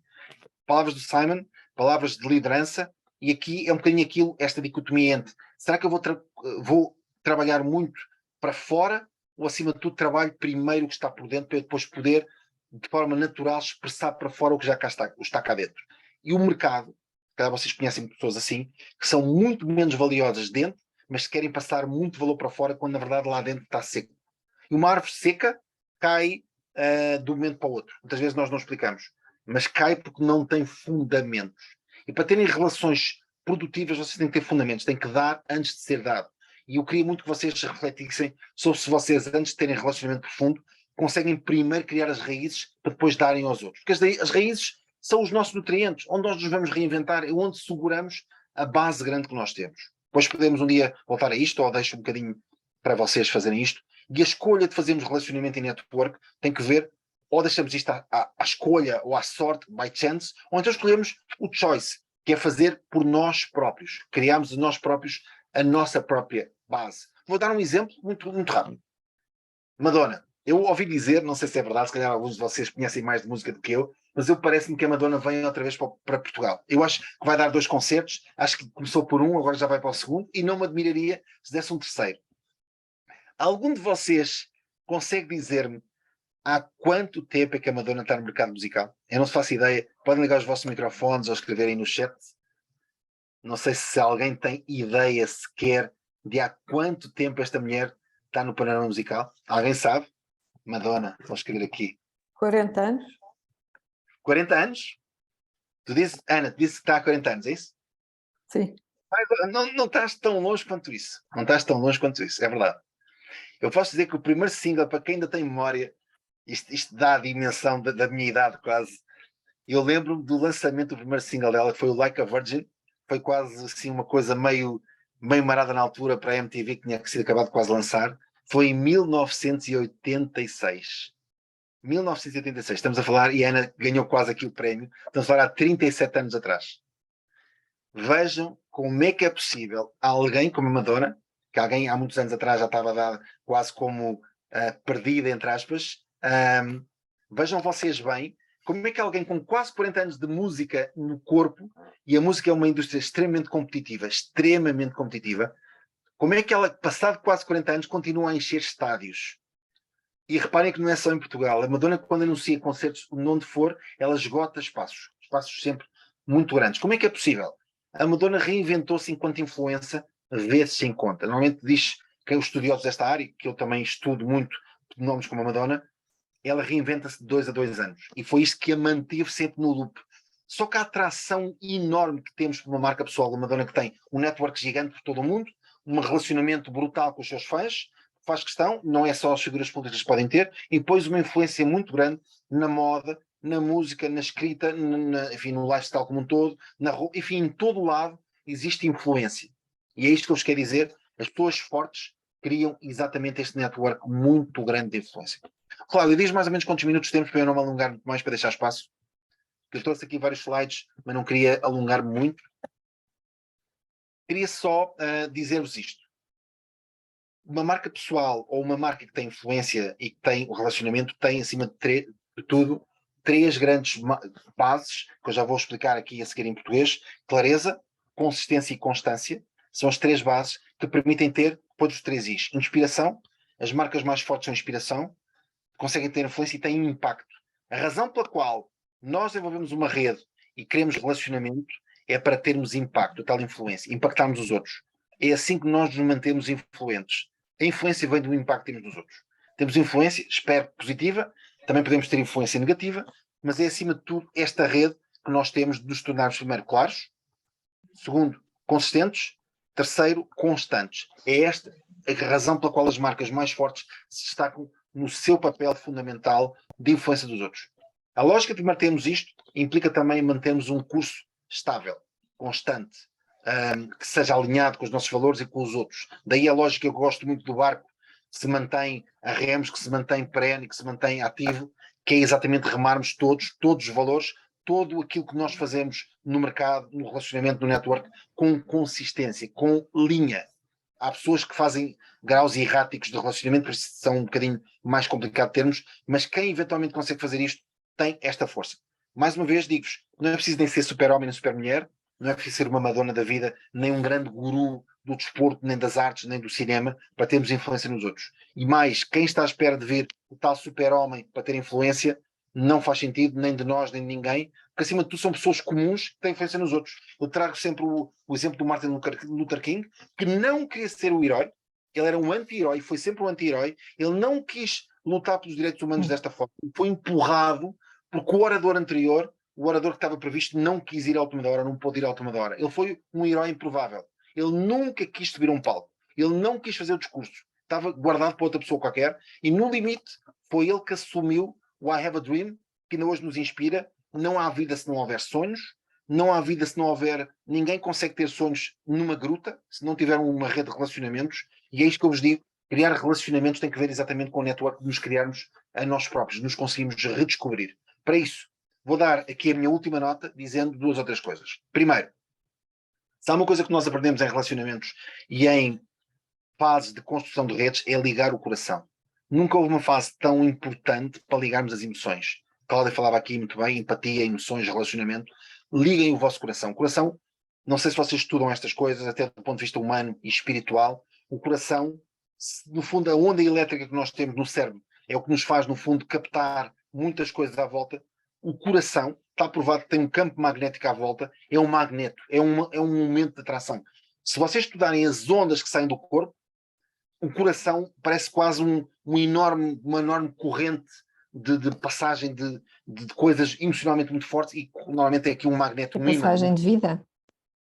Palavras do Simon, palavras de liderança, e aqui é um bocadinho aquilo, esta dicotomia entre será que eu vou trabalhar muito para fora ou acima de tudo trabalho primeiro o que está por dentro para eu depois poder de forma natural expressar para fora o que já cá está cá dentro. E o mercado, calhar vocês conhecem pessoas assim, que são muito menos valiosas dentro, mas querem passar muito valor para fora quando na verdade lá dentro está seco. E uma árvore seca cai de um momento para o outro. Muitas vezes nós não explicamos, mas cai porque não tem fundamentos. E para terem relações produtivas, vocês têm que ter fundamentos, têm que dar antes de ser dado. E eu queria muito que vocês refletissem sobre se vocês, antes de terem relacionamento profundo, conseguem primeiro criar as raízes para depois darem aos outros. Porque as raízes são os nossos nutrientes, onde nós nos vamos reinventar, é onde seguramos a base grande que nós temos. Depois podemos um dia voltar a isto, ou deixo um bocadinho para vocês fazerem isto. E a escolha de fazermos relacionamento em network tem que ver, ou deixamos isto à escolha ou à sorte, by chance, ou então escolhemos o choice, que é fazer por nós próprios. Criamos nós próprios a nossa própria base. Vou dar um exemplo muito, muito rápido. Madonna. Eu ouvi dizer, não sei se é verdade, se calhar alguns de vocês conhecem mais de música do que eu, mas eu parece-me que a Madonna vem outra vez para Portugal. Eu acho que vai dar 2 concertos, acho que começou por um, agora já vai para o segundo, e não me admiraria se desse um terceiro. Algum de vocês consegue dizer-me há quanto tempo é que a Madonna está no mercado musical? Eu não faço ideia. Podem ligar os vossos microfones ou escreverem no chat. Não sei se alguém tem ideia sequer de há quanto tempo esta mulher está no panorama musical. Alguém sabe? Madonna, vou escrever aqui. 40 anos? 40 anos? Tu dizes, Ana, tu dizes que está há 40 anos, é isso? Sim. Não estás tão longe quanto isso. Não estás tão longe quanto isso, é verdade. Eu posso dizer que o primeiro single, para quem ainda tem memória, isto dá a dimensão da minha idade quase. Eu lembro-me do lançamento do primeiro single dela, que foi o Like a Virgin. Foi quase assim uma coisa meio marada na altura para a MTV, que tinha sido acabado de quase lançar. Foi em 1986. 1986, estamos a falar, e a Ana ganhou quase aqui o prémio, estamos a falar há 37 anos atrás. Vejam como é que é possível alguém como a Madonna, que alguém há muitos anos atrás já estava dada quase como perdida, entre aspas, vejam vocês bem, como é que alguém com quase 40 anos de música no corpo, e a música é uma indústria extremamente competitiva, como é que ela, passado quase 40 anos, continua a encher estádios? E reparem que não é só em Portugal. A Madonna, quando anuncia concertos onde for, ela esgota espaços sempre muito grandes. Como é que é possível? A Madonna reinventou-se enquanto influência, vê-se em conta. Normalmente diz que os estudiosos desta área, que eu também estudo muito nomes como a Madonna, ela reinventa-se de 2 a 2 anos. E foi isto que a manteve sempre no loop. Só que a atração enorme que temos por uma marca pessoal da Madonna, que tem um network gigante por todo o mundo, um relacionamento brutal com os seus fãs, faz questão, não é só as figuras públicas que podem ter, e depois uma influência muito grande na moda, na música, na escrita, enfim, no lifestyle como um todo, enfim, em todo o lado existe influência. E é isto que eu vos quero dizer, as pessoas fortes criam exatamente este network muito grande de influência. Cláudio, diz mais ou menos quantos minutos temos para eu não me alongar muito mais, para deixar espaço. Eu trouxe aqui vários slides, mas não queria alongar muito. Queria só dizer-vos isto. Uma marca pessoal ou uma marca que tem influência e que tem o relacionamento tem, acima de tudo, três grandes bases, que eu já vou explicar aqui a seguir em português: clareza, consistência e constância. São as três bases que permitem ter, depois dos três Is, inspiração. As marcas mais fortes são inspiração, conseguem ter influência e têm impacto. A razão pela qual nós desenvolvemos uma rede e queremos relacionamento é para termos impacto, tal influência, impactarmos os outros. É assim que nós nos mantemos influentes. A influência vem do impacto que temos nos outros. Temos influência, espero, positiva, também podemos ter influência negativa, mas é acima de tudo esta rede que nós temos de nos tornarmos, primeiro, claros, segundo, consistentes, terceiro, constantes. É esta a razão pela qual as marcas mais fortes se destacam no seu papel fundamental de influência dos outros. A lógica de mantermos isto implica também mantermos um curso estável, constante, que seja alinhado com os nossos valores e com os outros. Daí a lógica que eu gosto muito do barco, que se mantém a remos, que se mantém perene, que se mantém ativo, que é exatamente remarmos todos os valores, todo aquilo que nós fazemos no mercado, no relacionamento, no network, com consistência, com linha. Há pessoas que fazem graus erráticos de relacionamento, por isso são um bocadinho mais complicado de termos, mas quem eventualmente consegue fazer isto tem esta força. Mais uma vez digo-vos, não é preciso nem ser super-homem nem super-mulher, não é preciso ser uma Madonna da vida, nem um grande guru do desporto, nem das artes, nem do cinema, para termos influência nos outros. E mais, quem está à espera de ver o tal super-homem para ter influência, não faz sentido, nem de nós, nem de ninguém, porque acima de tudo são pessoas comuns que têm influência nos outros. Eu trago sempre o exemplo do Martin Luther King, que não queria ser o herói, ele era um anti-herói, foi sempre um anti-herói, ele não quis lutar pelos direitos humanos desta forma, foi empurrado porque o orador anterior, o orador que estava previsto, não quis ir à última hora, não pôde ir à última hora. Ele foi um herói improvável. Ele nunca quis subir a um palco. Ele não quis fazer o discurso. Estava guardado para outra pessoa qualquer e no limite foi ele que assumiu o I Have a Dream, que ainda hoje nos inspira. Não há vida se não houver sonhos, não há vida se não houver... Ninguém consegue ter sonhos numa gruta, se não tiver uma rede de relacionamentos, e é isto que eu vos digo, criar relacionamentos tem que ver exatamente com o network de nos criarmos a nós próprios, nos conseguimos redescobrir. Para isso, vou dar aqui a minha última nota, dizendo duas ou três coisas. Primeiro, se há uma coisa que nós aprendemos em relacionamentos e em fases de construção de redes, é ligar o coração. Nunca houve uma fase tão importante para ligarmos as emoções. Cláudia falava aqui muito bem, empatia, emoções, relacionamento. Liguem o vosso coração. O coração, não sei se vocês estudam estas coisas, até do ponto de vista humano e espiritual, o coração, no fundo, a onda elétrica que nós temos no cérebro é o que nos faz, no fundo, captar muitas coisas à volta. O coração, está provado que tem um campo magnético à volta, é um magneto, é um momento de atração. Se vocês estudarem as ondas que saem do corpo, o coração parece quase uma enorme corrente de passagem de coisas emocionalmente muito fortes e normalmente é aqui um magneto, um imã. Passagem de vida.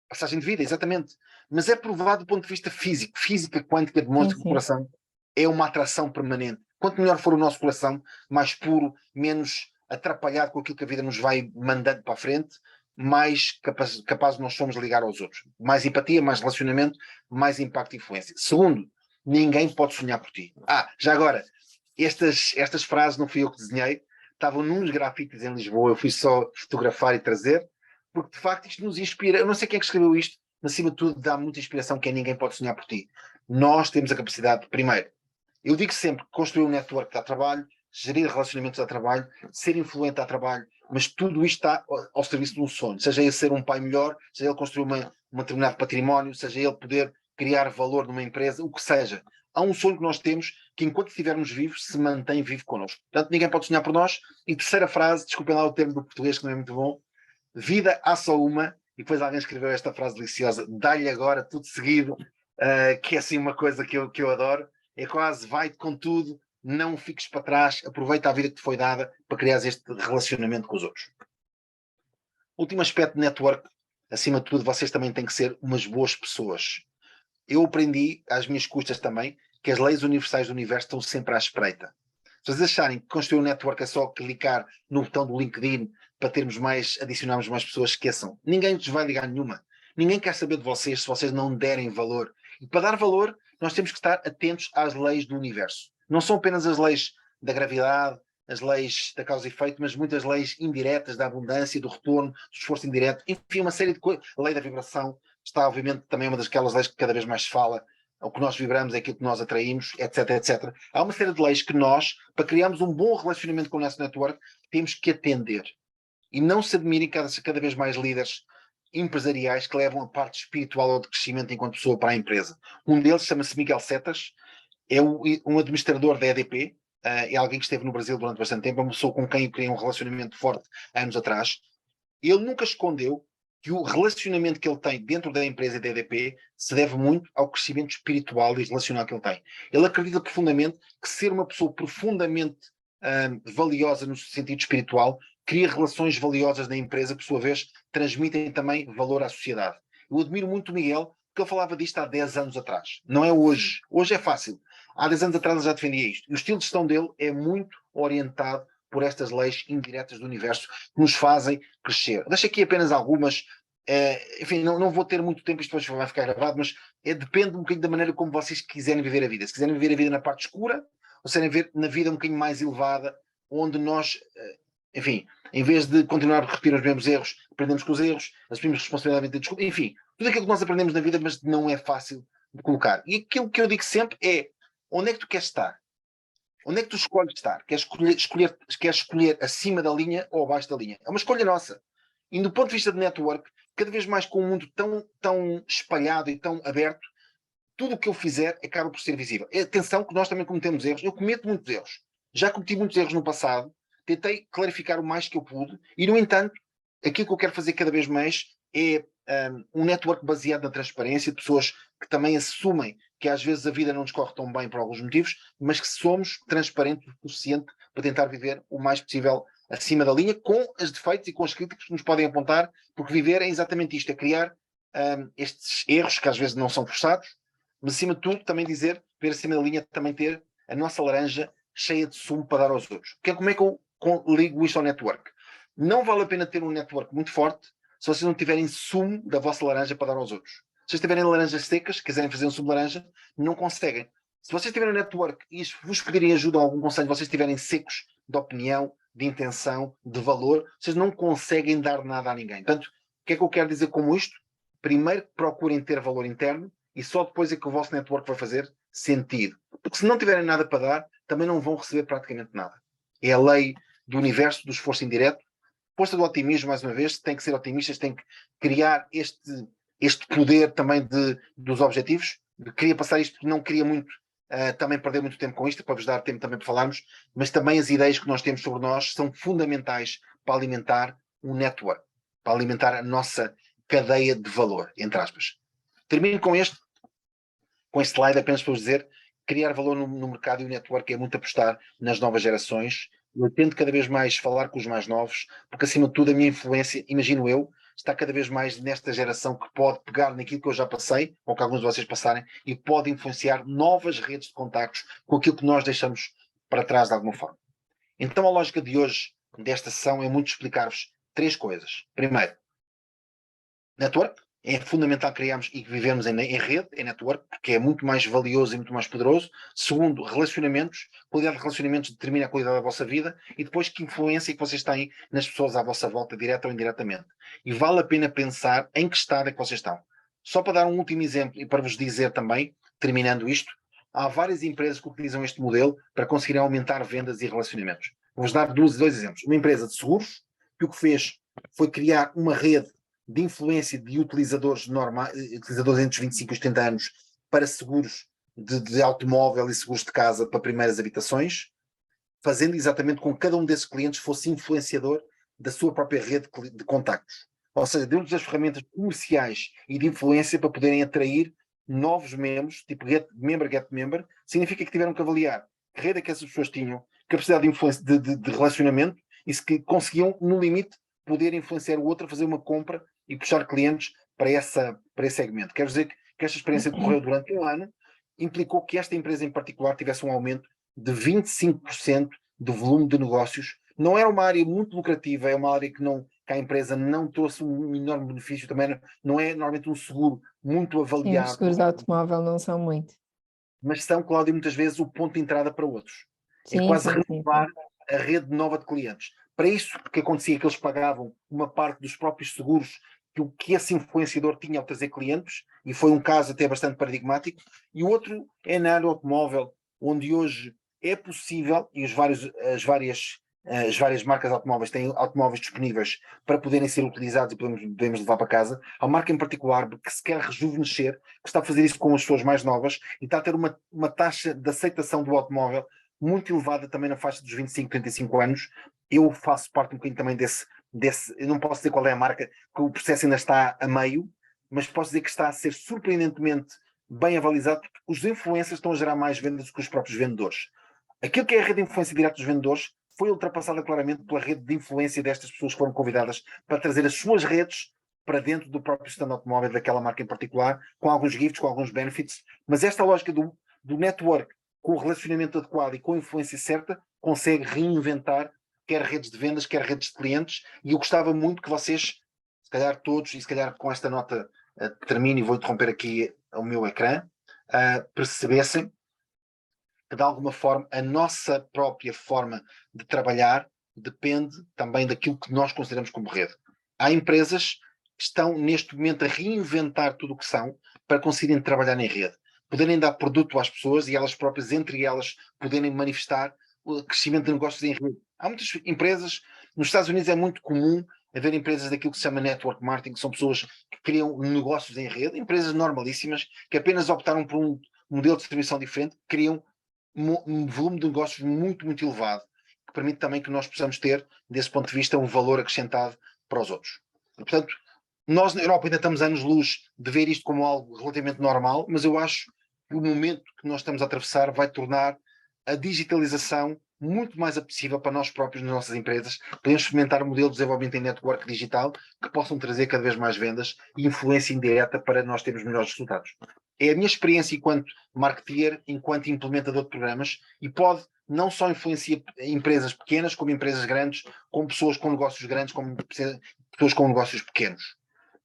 Passagem de vida, exatamente. Mas é provado do ponto de vista físico. Física quântica demonstra que o coração é uma atração permanente. Quanto melhor for o nosso coração, mais puro, menos atrapalhado com aquilo que a vida nos vai mandando para a frente, mais capaz nós somos de ligar aos outros. Mais empatia, mais relacionamento, mais impacto e influência. Segundo, ninguém pode sonhar por ti. Já agora, estas frases não fui eu que desenhei, estavam nos grafites em Lisboa, eu fui só fotografar e trazer, porque de facto isto nos inspira. Eu não sei quem é que escreveu isto, mas acima de tudo dá muita inspiração, que é ninguém pode sonhar por ti. Nós temos a capacidade de, primeiro, eu digo sempre, construir um network dá trabalho, gerir relacionamentos dá trabalho, ser influente dá trabalho, mas tudo isto está ao serviço de um sonho, seja ele ser um pai melhor, seja ele construir um determinado património, seja ele poder criar valor numa empresa, o que seja. Há um sonho que nós temos que enquanto estivermos vivos se mantém vivo connosco. Portanto, ninguém pode sonhar por nós. E terceira frase, desculpem lá o termo do português que não é muito bom, vida há só uma, e depois alguém escreveu esta frase deliciosa, dá-lhe agora tudo seguido, que é assim uma coisa que eu adoro, é quase vai-te com tudo, não fiques para trás, aproveita a vida que te foi dada para criar este relacionamento com os outros. Último aspecto de network, acima de tudo, vocês também têm que ser umas boas pessoas. Eu aprendi, às minhas custas também, que as leis universais do universo estão sempre à espreita. Se vocês acharem que construir um network é só clicar no botão do LinkedIn para adicionarmos mais pessoas, esqueçam. Ninguém vos vai ligar nenhuma. Ninguém quer saber de vocês se vocês não derem valor. E para dar valor, nós temos que estar atentos às leis do universo. Não são apenas as leis da gravidade, as leis da causa e efeito, mas muitas leis indiretas da abundância, do retorno, do esforço indireto, enfim, uma série de coisas. A lei da vibração está, obviamente, também uma daquelas leis que cada vez mais se fala, o que nós vibramos é aquilo que nós atraímos, etc, etc. Há uma série de leis que nós, para criarmos um bom relacionamento com o nosso network, temos que atender. E não se admirem cada vez mais líderes empresariais que levam a parte espiritual ou de crescimento enquanto pessoa para a empresa. Um deles chama-se Miguel Setas, é um administrador da EDP, é alguém que esteve no Brasil durante bastante tempo, é uma pessoa com quem eu criei um relacionamento forte anos atrás. Ele nunca escondeu que o relacionamento que ele tem dentro da empresa da EDP se deve muito ao crescimento espiritual e relacional que ele tem. Ele acredita profundamente que ser uma pessoa profundamente valiosa no sentido espiritual cria relações valiosas na empresa, que por sua vez transmitem também valor à sociedade. Eu admiro muito o Miguel, porque ele falava disto há 10 anos atrás. Não é hoje. Hoje é fácil. Há 10 anos atrás ele já defendia isto. E o estilo de gestão dele é muito orientado por estas leis indiretas do universo que nos fazem crescer. Deixo aqui apenas algumas, enfim, não vou ter muito tempo, isto depois vai ficar gravado, mas depende um bocadinho da maneira como vocês quiserem viver a vida. Se quiserem viver a vida na parte escura, ou se quiserem ver na vida um bocadinho mais elevada, onde nós, enfim, em vez de continuar a repetir os mesmos erros, aprendemos com os erros, assumimos responsabilidade de desculpa, enfim, tudo aquilo que nós aprendemos na vida, mas não é fácil de colocar. E aquilo que eu digo sempre é, onde é que tu queres estar? Onde é que tu escolhes estar? Queres escolher acima da linha ou abaixo da linha? É uma escolha nossa. E do ponto de vista de network, cada vez mais com um mundo tão espalhado e tão aberto, tudo o que eu fizer acaba por ser visível. Atenção que nós também cometemos erros. Eu cometo muitos erros. Já cometi muitos erros no passado. Tentei clarificar o mais que eu pude. E, no entanto, aquilo que eu quero fazer cada vez mais é um network baseado na transparência, de pessoas que também assumem que às vezes a vida não nos corre tão bem por alguns motivos, mas que somos transparentes o suficiente para tentar viver o mais possível acima da linha, com os defeitos e com as críticas que nos podem apontar, porque viver é exatamente isto, é criar estes erros que às vezes não são forçados, mas acima de tudo também dizer, ver acima da linha, também ter a nossa laranja cheia de sumo para dar aos outros. Como é que eu ligo isto ao network? Não vale a pena ter um network muito forte se vocês não tiverem sumo da vossa laranja para dar aos outros. Se vocês tiverem laranjas secas, quiserem fazer um sumo de laranja, não conseguem. Se vocês tiverem um network e vos pedirem ajuda ou algum conselho, vocês estiverem secos de opinião, de intenção, de valor, vocês não conseguem dar nada a ninguém. Portanto, o que é que eu quero dizer com isto? Primeiro procurem ter valor interno e só depois é que o vosso network vai fazer sentido. Porque se não tiverem nada para dar, também não vão receber praticamente nada. É a lei do universo, do esforço indireto. Força do otimismo, mais uma vez, tem que ser otimistas, tem que criar este poder também dos objetivos. Queria passar isto, não queria muito também perder muito tempo com isto, para vos dar tempo também para falarmos, mas também as ideias que nós temos sobre nós são fundamentais para alimentar um network, para alimentar a nossa cadeia de valor, entre aspas. Termino com este slide apenas para vos dizer, criar valor no mercado e o network é muito apostar nas novas gerações. Eu tento cada vez mais falar com os mais novos, porque acima de tudo a minha influência, imagino eu, está cada vez mais nesta geração que pode pegar naquilo que eu já passei, ou que alguns de vocês passarem, e pode influenciar novas redes de contactos com aquilo que nós deixamos para trás de alguma forma. Então a lógica de hoje, desta sessão, é muito explicar-vos 3 coisas. Primeiro, network. É fundamental criarmos e vivermos em rede, em network, porque é muito mais valioso e muito mais poderoso. Segundo, relacionamentos. A qualidade de relacionamentos determina a qualidade da vossa vida. E depois, que influência que vocês têm nas pessoas à vossa volta, direta ou indiretamente. E vale a pena pensar em que estado é que vocês estão. Só para dar um último exemplo e para vos dizer também, terminando isto, há várias empresas que utilizam este modelo para conseguirem aumentar vendas e relacionamentos. Vou-vos dar dois exemplos. Uma empresa de seguros, que o que fez foi criar uma rede de influência de utilizadores entre os 25 e os 30 anos para seguros de automóvel e seguros de casa para primeiras habitações, fazendo exatamente com que cada um desses clientes fosse influenciador da sua própria rede de contactos. Ou seja, deu-lhes as ferramentas comerciais e de influência para poderem atrair novos membros, tipo get member, significa que tiveram que avaliar que rede é que essas pessoas tinham, capacidade de influência, de relacionamento, e se que conseguiam, no limite, poder influenciar o outro a fazer uma compra e puxar clientes para esse segmento. Quero dizer que esta experiência decorreu durante um ano, implicou que esta empresa em particular tivesse um aumento de 25% do volume de negócios. Não era uma área muito lucrativa, é uma área que a empresa não trouxe um enorme benefício, também não é normalmente um seguro muito avaliado. Sim, os seguros de automóvel não são muito. Mas são, Cláudia, muitas vezes o ponto de entrada para outros. Sim, é quase sim, renovar a rede nova de clientes. Para isso, o que acontecia é que eles pagavam uma parte dos próprios seguros que esse influenciador tinha ao trazer clientes, e foi um caso até bastante paradigmático, e o outro é na área automóvel, onde hoje é possível, e as várias marcas automóveis têm automóveis disponíveis para poderem ser utilizados e podemos levar para casa. Há uma marca em particular que se quer rejuvenescer, que está a fazer isso com as pessoas mais novas e está a ter uma taxa de aceitação do automóvel muito elevada também na faixa dos 25, 35 anos. Eu faço parte um bocadinho também desse, eu não posso dizer qual é a marca, que o processo ainda está a meio, mas posso dizer que está a ser surpreendentemente bem avalizado, porque os influencers estão a gerar mais vendas do que os próprios vendedores. Aquilo que é a rede de influência direta dos vendedores foi ultrapassada claramente pela rede de influência destas pessoas que foram convidadas para trazer as suas redes para dentro do próprio stand automóvel daquela marca em particular, com alguns gifts, com alguns benefits, mas esta lógica do network, com o relacionamento adequado e com a influência certa, consegue reinventar quer redes de vendas, quer redes de clientes, e eu gostava muito que vocês, se calhar todos, e se calhar com esta nota termino e vou interromper aqui o meu ecrã, percebessem que de alguma forma a nossa própria forma de trabalhar depende também daquilo que nós consideramos como rede. Há empresas que estão neste momento a reinventar tudo o que são para conseguirem trabalhar em rede, poderem dar produto às pessoas e elas próprias, entre elas, poderem manifestar o crescimento de negócios em rede. Há muitas empresas, nos Estados Unidos é muito comum haver empresas daquilo que se chama network marketing, que são pessoas que criam negócios em rede, empresas normalíssimas, que apenas optaram por um modelo de distribuição diferente, criam um volume de negócios muito, muito elevado, que permite também que nós possamos ter, desse ponto de vista, um valor acrescentado para os outros. E, portanto, nós na Europa ainda estamos anos-luz de ver isto como algo relativamente normal, mas eu acho que o momento que nós estamos a atravessar vai tornar a digitalização muito mais apetecível para nós próprios nas nossas empresas. Podemos experimentar um modelo de desenvolvimento em network digital que possam trazer cada vez mais vendas e influência indireta para nós termos melhores resultados. É a minha experiência enquanto marketeer, enquanto implementador de programas, e pode não só influenciar empresas pequenas, como empresas grandes, como pessoas com negócios grandes, como pessoas com negócios pequenos.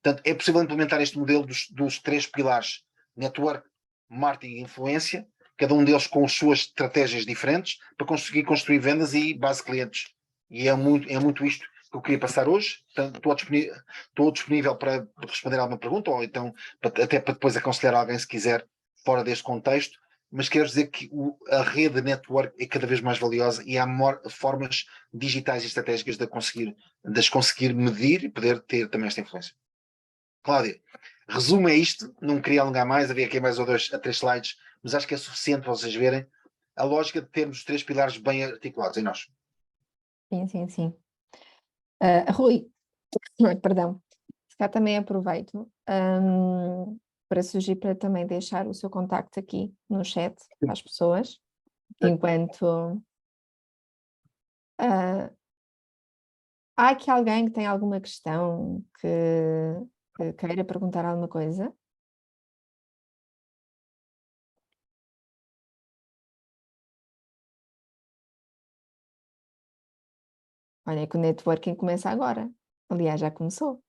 Portanto, é possível implementar este modelo dos 3 pilares: network, marketing e influência, cada um deles com as suas estratégias diferentes, para conseguir construir vendas e base de clientes. E é muito isto que eu queria passar hoje. Portanto, estou disponível para responder a alguma pergunta, ou então até para depois aconselhar alguém, se quiser, fora deste contexto. Mas quero dizer que a rede de network é cada vez mais valiosa e há formas digitais e estratégicas de as conseguir medir e poder ter também esta influência. Cláudia, resumo é isto, não queria alongar mais, havia aqui mais 2 a 3 slides, mas acho que é suficiente para vocês verem a lógica de termos os 3 pilares bem articulados em nós. Sim, sim, sim. Rui, perdão, se cá também aproveito para sugerir para também deixar o seu contacto aqui no chat para as pessoas, enquanto há aqui alguém que tem alguma questão que queira perguntar alguma coisa. Olha que o networking começa agora. Aliás, já começou.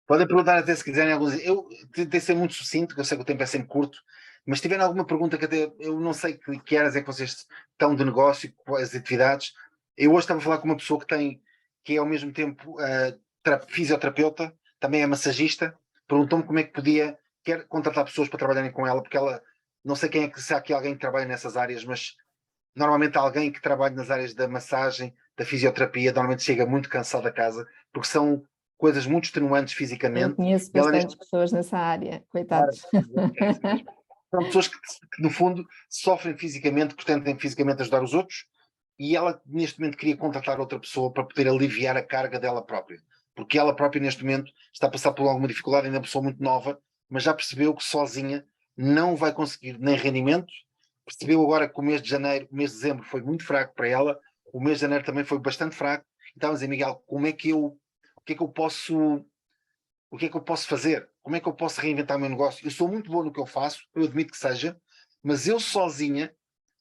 Podem perguntar até se quiserem alguns. Eu tentei ser muito sucinto, que eu sei que o tempo é sempre curto, mas se tiverem alguma pergunta que até eu não sei que áreas é que vocês estão de negócio, quais atividades. Eu hoje estava a falar com uma pessoa que é ao mesmo tempo fisioterapeuta, também é massagista, perguntou-me como é que quer contratar pessoas para trabalharem com ela, porque ela, não sei se há aqui alguém que trabalha nessas áreas, mas normalmente alguém que trabalha nas áreas da massagem, da fisioterapia, normalmente chega muito cansado a casa, porque são coisas muito extenuantes Eu fisicamente. conheço E ela bastantes pessoas nessa área, coitados. é isso mesmo. São pessoas que, no fundo, sofrem fisicamente, porque tentam fisicamente ajudar os outros, e ela, neste momento, queria contratar outra pessoa para poder aliviar a carga dela própria. Porque ela própria, neste momento, está a passar por alguma dificuldade, ainda é uma pessoa muito nova, mas já percebeu que sozinha não vai conseguir nem rendimento. Percebeu agora que o mês de janeiro, o mês de dezembro foi muito fraco para ela, o mês de janeiro também foi bastante fraco. Então, a dizer, Miguel, o que é que eu posso fazer? Como é que eu posso reinventar o meu negócio? Eu sou muito bom no que eu faço, eu admito que seja, mas eu sozinha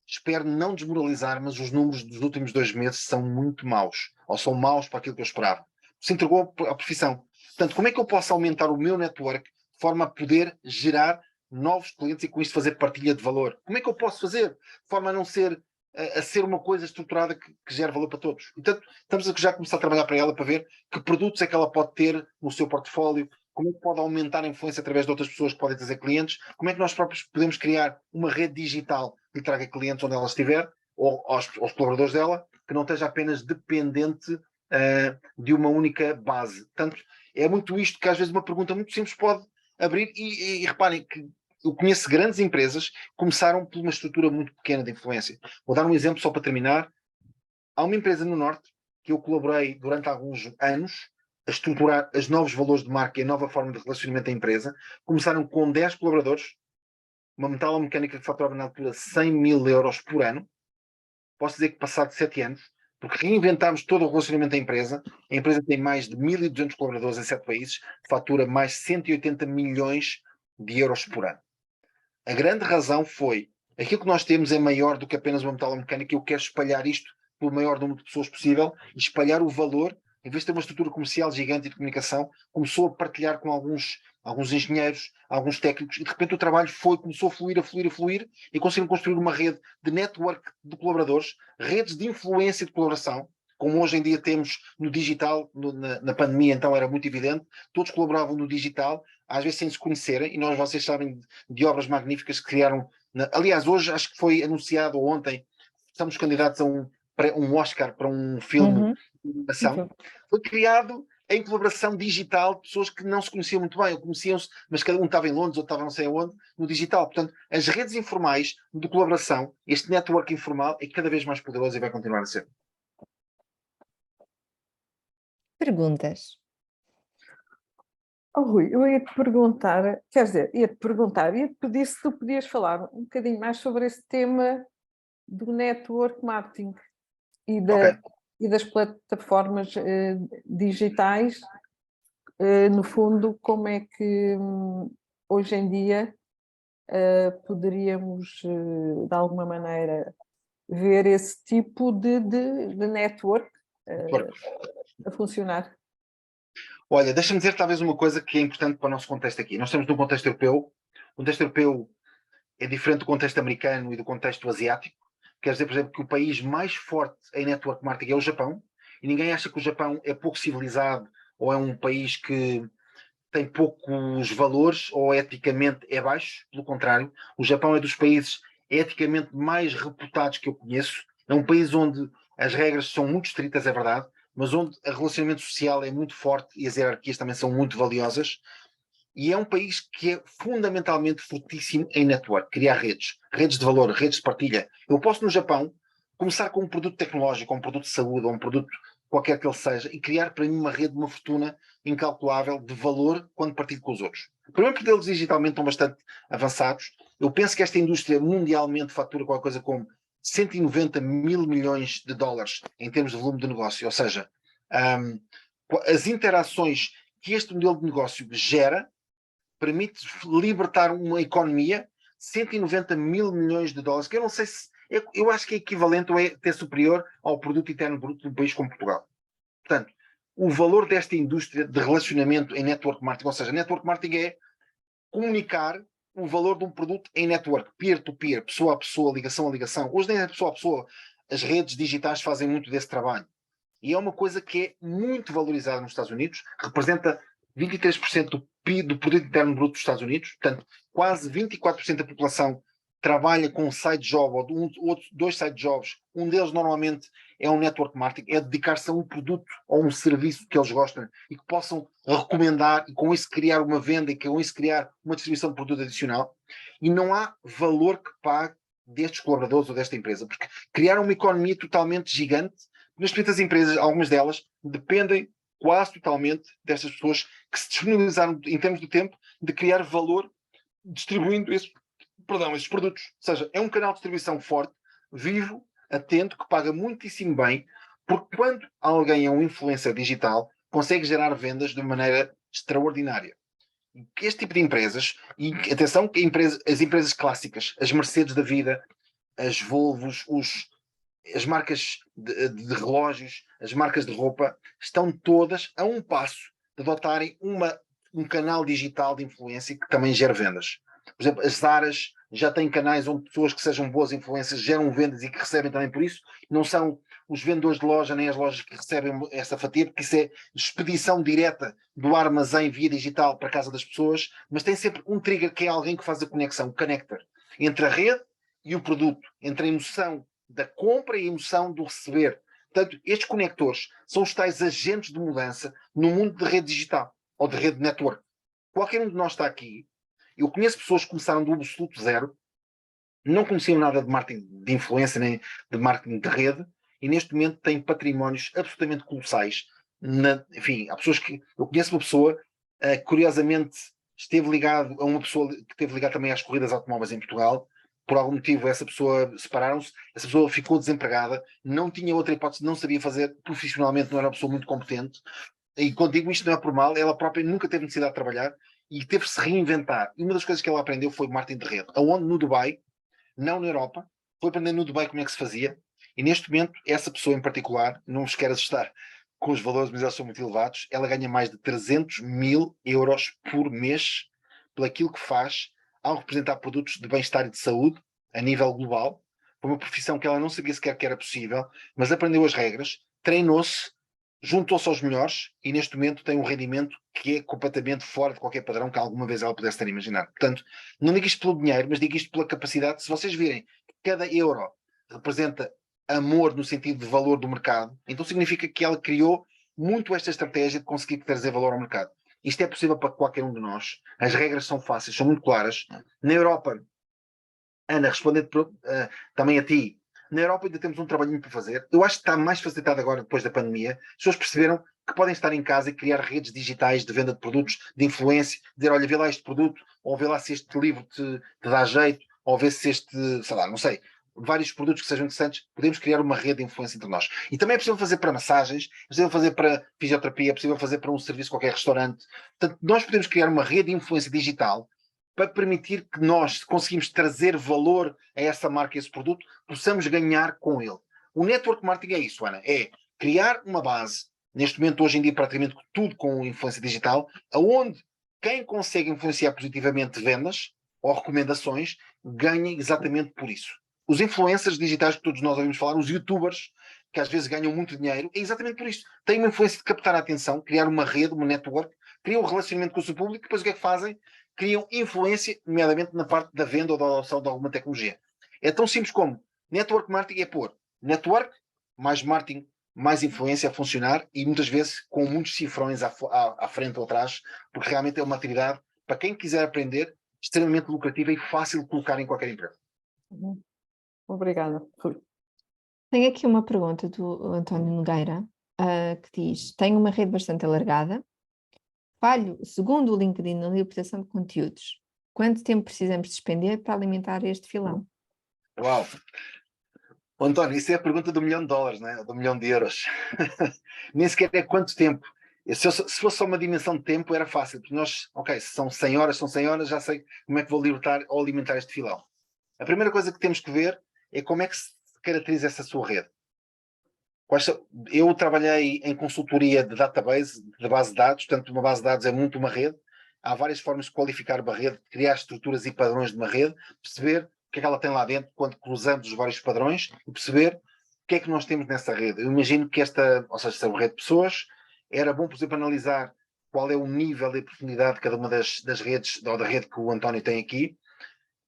espero não desmoralizar, mas os números dos últimos 2 meses são muito maus, ou são maus para aquilo que eu esperava. Se entregou à profissão. Portanto, como é que eu posso aumentar o meu network de forma a poder gerar novos clientes e com isto fazer partilha de valor? Como é que eu posso fazer? De forma a não ser a ser uma coisa estruturada que gere valor para todos. Portanto, estamos a já começar a trabalhar para ela, para ver que produtos é que ela pode ter no seu portfólio, como é que pode aumentar a influência através de outras pessoas que podem trazer clientes, como é que nós próprios podemos criar uma rede digital que traga clientes onde ela estiver, ou aos colaboradores dela, que não esteja apenas dependente de uma única base. Portanto, é muito isto que às vezes uma pergunta muito simples pode abrir, e reparem que eu conheço grandes empresas que começaram por uma estrutura muito pequena de influência. Vou dar um exemplo só para terminar. Há uma empresa no Norte que eu colaborei durante alguns anos a estruturar os novos valores de marca e a nova forma de relacionamento da empresa. Começaram com 10 colaboradores, uma metalomecânica que faturava na altura 100 mil euros por ano. Posso dizer que passado 7 anos, porque reinventámos todo o relacionamento da empresa. A empresa tem mais de 1.200 colaboradores em 7 países, fatura mais 180 milhões de euros por ano. A grande razão foi, aquilo que nós temos é maior do que apenas uma metalomecânica, e eu quero espalhar isto pelo maior número de pessoas possível, e espalhar o valor, em vez de ter uma estrutura comercial gigante de comunicação, começou a partilhar com alguns engenheiros, alguns técnicos, e de repente o trabalho começou a fluir, e conseguiram construir uma rede de network de colaboradores, redes de influência de colaboração, como hoje em dia temos no digital. Na pandemia então era muito evidente, todos colaboravam no digital, às vezes sem se conhecerem, e vocês sabem de obras magníficas que criaram. Aliás, hoje acho que foi anunciado, ou ontem, estamos candidatos a um Oscar para um filme de animação. Foi criado em colaboração digital de pessoas que não se conheciam muito bem, ou conheciam-se, mas cada um estava em Londres, ou estava não sei onde, no digital. Portanto, as redes informais de colaboração, este network informal, é cada vez mais poderoso e vai continuar a ser. Perguntas? Oh, Rui, eu ia-te perguntar, ia-te pedir se tu podias falar um bocadinho mais sobre esse tema do network marketing e, e das plataformas digitais. No fundo, como é que hoje em dia poderíamos, de alguma maneira, ver esse tipo de network a funcionar? Olha, deixa-me dizer talvez uma coisa que é importante para o nosso contexto aqui. Nós estamos num contexto europeu. O contexto europeu é diferente do contexto americano e do contexto asiático. Quer dizer, por exemplo, que o país mais forte em network marketing é o Japão, e ninguém acha que o Japão é pouco civilizado ou é um país que tem poucos valores ou eticamente é baixo. Pelo contrário, o Japão é dos países eticamente mais reputados que eu conheço. É um país onde as regras são muito estritas, é verdade, mas onde o relacionamento social é muito forte e as hierarquias também são muito valiosas. E é um país que é fundamentalmente fortíssimo em network, criar redes de valor, redes de partilha. Eu posso, no Japão, começar com um produto tecnológico, ou um produto de saúde, ou um produto qualquer que ele seja, e criar para mim uma rede de uma fortuna incalculável de valor quando partilho com os outros. Primeiro porque eles digitalmente estão bastante avançados. Eu penso que esta indústria mundialmente fatura qualquer coisa como 190 mil milhões de dólares em termos de volume de negócio. Ou seja, as interações que este modelo de negócio gera permite libertar uma economia, 190 mil milhões de dólares, que eu não sei se... Eu acho que é equivalente ou é até superior ao produto interno bruto de um país como Portugal. Portanto, o valor desta indústria de relacionamento em network marketing, ou seja, network marketing é comunicar o valor de um produto em network, peer-to-peer, pessoa a pessoa, ligação a ligação. Hoje nem é pessoa a pessoa, as redes digitais fazem muito desse trabalho. E é uma coisa que é muito valorizada nos Estados Unidos, representa 23% do PIB, do produto interno bruto dos Estados Unidos, portanto, quase 24% da população trabalha com um side job ou dois side jobs. Um deles normalmente é um network marketing, é dedicar-se a um produto ou um serviço que eles gostam e que possam recomendar, e com isso criar uma venda, e com isso criar uma distribuição de produto adicional. E não há valor que pague destes colaboradores ou desta empresa, porque criaram uma economia totalmente gigante. Nas pequenas empresas, algumas delas dependem quase totalmente destas pessoas que se disponibilizaram em termos de tempo de criar valor distribuindo esses produtos. Ou seja, é um canal de distribuição forte, vivo, atento, que paga muitíssimo bem, porque quando alguém é um influencer digital, consegue gerar vendas de maneira extraordinária. Este tipo de empresas, e atenção que as empresas clássicas, as Mercedes da vida, as Volvos, as marcas de relógios, as marcas de roupa, estão todas a um passo de adotarem um canal digital de influência que também gera vendas. Por exemplo, as Zaras já têm canais onde pessoas que sejam boas influências geram vendas e que recebem também por isso. Não são os vendedores de loja nem as lojas que recebem essa fatia, porque isso é expedição direta do armazém via digital para a casa das pessoas, mas tem sempre um trigger que é alguém que faz a conexão, o connector, entre a rede e o produto, entre a emoção da compra e a emoção do receber. Portanto, estes conectores são os tais agentes de mudança no mundo de rede digital ou de rede network. Qualquer um de nós está aqui. Eu conheço pessoas que começaram do absoluto zero, não conheciam nada de marketing de influência nem de marketing de rede, e neste momento têm patrimónios absolutamente colossais. Enfim, há pessoas que... Eu conheço uma pessoa, curiosamente, esteve ligado a uma pessoa que esteve ligada também às corridas automóveis em Portugal. Por algum motivo, essa pessoa separaram-se, essa pessoa ficou desempregada, não tinha outra hipótese, não sabia fazer profissionalmente, não era uma pessoa muito competente. E quando digo isto não é por mal, ela própria nunca teve necessidade de trabalhar e teve -se reinventar. E uma das coisas que ela aprendeu foi marketing de rede, aonde no Dubai, não na Europa, foi aprender no Dubai como é que se fazia, e neste momento, essa pessoa em particular, não vos quero assustar com os valores, mas eles são muito elevados, ela ganha mais de 300.000 euros por mês pelo aquilo que faz ao representar produtos de bem-estar e de saúde a nível global. Foi uma profissão que ela não sabia sequer que era possível, mas aprendeu as regras, treinou-se, juntou-se aos melhores e neste momento tem um rendimento que é completamente fora de qualquer padrão que alguma vez ela pudesse ter imaginado. Portanto, não digo isto pelo dinheiro, mas digo isto pela capacidade. Se vocês virem que cada euro representa amor no sentido de valor do mercado, então significa que ela criou muito esta estratégia de conseguir trazer valor ao mercado. Isto é possível para qualquer um de nós. As regras são fáceis, são muito claras. Na Europa, Ana, respondendo também a ti, na Europa ainda temos um trabalhinho para fazer. Eu acho que está mais facilitado agora, depois da pandemia. As pessoas perceberam que podem estar em casa e criar redes digitais de venda de produtos, de influência, dizer, olha, vê lá este produto, ou vê lá se este livro te dá jeito, ou vê se este, sei lá, não sei, vários produtos que sejam interessantes, podemos criar uma rede de influência entre nós. E também é possível fazer para massagens, é possível fazer para fisioterapia, é possível fazer para um serviço de qualquer restaurante. Portanto, nós podemos criar uma rede de influência digital para permitir que nós, se conseguimos trazer valor a essa marca, a esse produto, possamos ganhar com ele. O network marketing é isso, Ana, é criar uma base, neste momento, hoje em dia, praticamente tudo com influência digital, aonde quem consegue influenciar positivamente vendas ou recomendações, ganha exatamente por isso. Os influencers digitais que todos nós ouvimos falar, os youtubers, que às vezes ganham muito dinheiro, é exatamente por isso. Têm uma influência de captar a atenção, criar uma rede, uma network, criam um relacionamento com o seu público, depois o que é que fazem? Criam influência, nomeadamente na parte da venda ou da adoção de alguma tecnologia. É tão simples como network marketing é pôr network, mais marketing, mais influência a funcionar e muitas vezes com muitos cifrões à frente ou atrás, porque realmente é uma atividade, para quem quiser aprender, extremamente lucrativa e fácil de colocar em qualquer empresa. Obrigada, Rui. Tenho aqui uma pergunta do António Nogueira, que diz: tenho uma rede bastante alargada, falho, segundo o LinkedIn, na libertação de conteúdos. Quanto tempo precisamos despender para alimentar este filão? Uau! António, isso é a pergunta do $1 milhão, né? Do $1 milhão. Nem sequer é quanto tempo. Se fosse só uma dimensão de tempo, era fácil, porque nós, ok, se são 100 horas, já sei como é que vou libertar ou alimentar este filão. A primeira coisa que temos que ver é como é que se caracteriza essa sua rede. Eu trabalhei em consultoria de database, de base de dados, portanto uma base de dados é muito uma rede. Há várias formas de qualificar uma rede, criar estruturas e padrões de uma rede, perceber o que é que ela tem lá dentro quando cruzamos os vários padrões e perceber o que é que nós temos nessa rede. Eu imagino que ou seja, se é uma rede de pessoas, era bom, por exemplo, analisar qual é o nível de profundidade de cada uma das redes, ou da rede que o António tem aqui.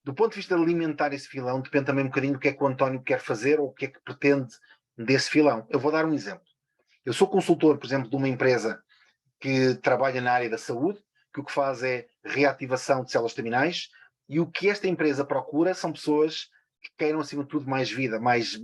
Do ponto de vista de alimentar esse filão, depende também um bocadinho do que é que o António quer fazer ou o que é que pretende desse filão. Eu vou dar um exemplo. Eu sou consultor, por exemplo, de uma empresa que trabalha na área da saúde, que o que faz é reativação de células terminais, e o que esta empresa procura são pessoas que queiram, acima de tudo, mais vida, mais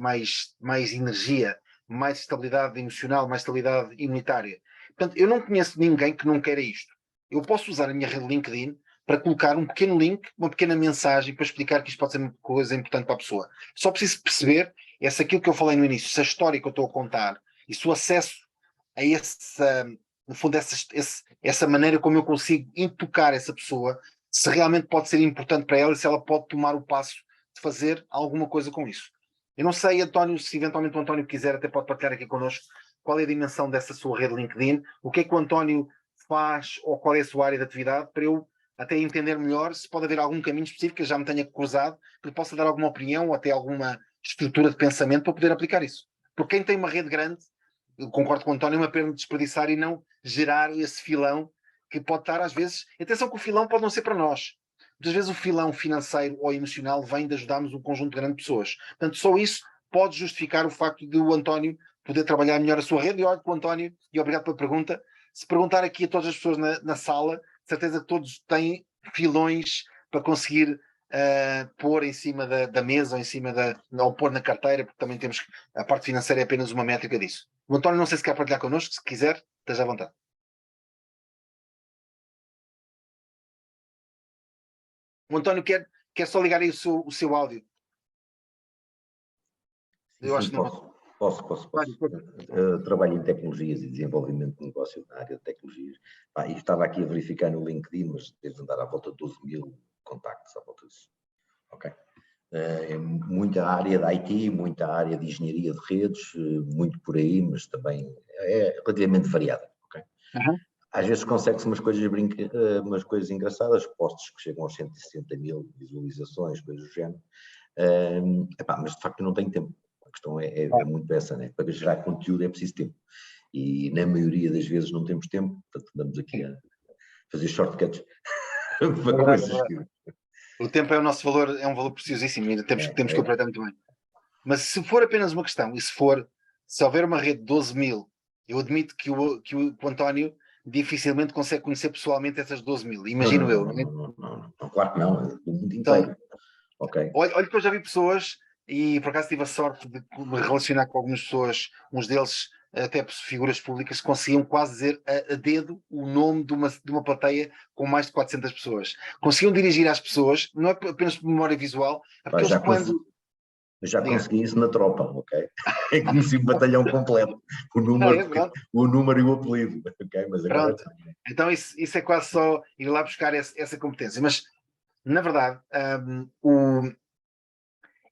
energia, mais estabilidade emocional, mais estabilidade imunitária. Portanto, eu não conheço ninguém que não queira isto. Eu posso usar a minha rede LinkedIn para colocar um pequeno link, uma pequena mensagem para explicar que isto pode ser uma coisa importante para a pessoa. Só preciso perceber se aquilo que eu falei no início, se a história que eu estou a contar e se o acesso a no fundo, essa maneira como eu consigo intocar essa pessoa, se realmente pode ser importante para ela e se ela pode tomar o passo de fazer alguma coisa com isso. Eu não sei, António, se eventualmente o António quiser, até pode partilhar aqui connosco qual é a dimensão dessa sua rede LinkedIn, o que é que o António faz ou qual é a sua área de atividade, para eu até entender melhor se pode haver algum caminho específico que eu já me tenha cruzado, que possa dar alguma opinião ou até alguma estrutura de pensamento para poder aplicar isso. Porque quem tem uma rede grande, eu concordo com o António, é uma pena desperdiçar e não gerar esse filão que pode estar às vezes... Atenção que o filão pode não ser para nós. Muitas vezes o filão financeiro ou emocional vem de ajudarmos um conjunto de grandes pessoas. Portanto, só isso pode justificar o facto de o António poder trabalhar melhor a sua rede. E olha que o António, e obrigado pela pergunta, se perguntar aqui a todas as pessoas na sala, de certeza que todos têm filões para conseguir pôr em cima da mesa ou em cima ou pôr na carteira, porque também temos a parte financeira é apenas uma métrica disso. O António não sei se quer partilhar connosco, se quiser, esteja à vontade. O António quer só ligar aí o seu áudio. Eu acho que não. Posso. Trabalho em tecnologias e desenvolvimento de negócio na área de tecnologias. E estava aqui a verificar no LinkedIn, mas devo andar à volta de 12.000 contactos à volta disso. Ok. Muita área de IT, muita área de engenharia de redes, muito por aí, mas também é relativamente variada. Okay? Às vezes consegue-se umas coisas engraçadas, posts que chegam aos 160.000 visualizações, coisas do género. Mas de facto eu não tenho tempo. A questão é muito essa, né? Para gerar conteúdo é preciso tempo. E na maioria das vezes não temos tempo, portanto andamos aqui a fazer shortcuts para coisas que... O tempo é o nosso valor, é um valor preciosíssimo e temos que aproveitar muito bem. Mas se for apenas uma questão, e se houver uma rede de 12.000, eu admito que o António dificilmente consegue conhecer pessoalmente essas 12.000, imagino eu. Não, claro que não, o mundo então, inteiro. Okay. Olha que eu já vi pessoas, e por acaso tive a sorte de me relacionar com algumas pessoas, uns deles até figuras públicas, conseguiam quase dizer a dedo o nome de uma plateia com mais de 400 pessoas. Conseguiam dirigir às pessoas, não é apenas por memória visual, é porque eles quando... Eu já consegui isso na tropa, ok? Conheci o batalhão completo, o número e o apelido, ok? Mas agora... Pronto. Então isso é quase só ir lá buscar essa competência. Mas, na verdade,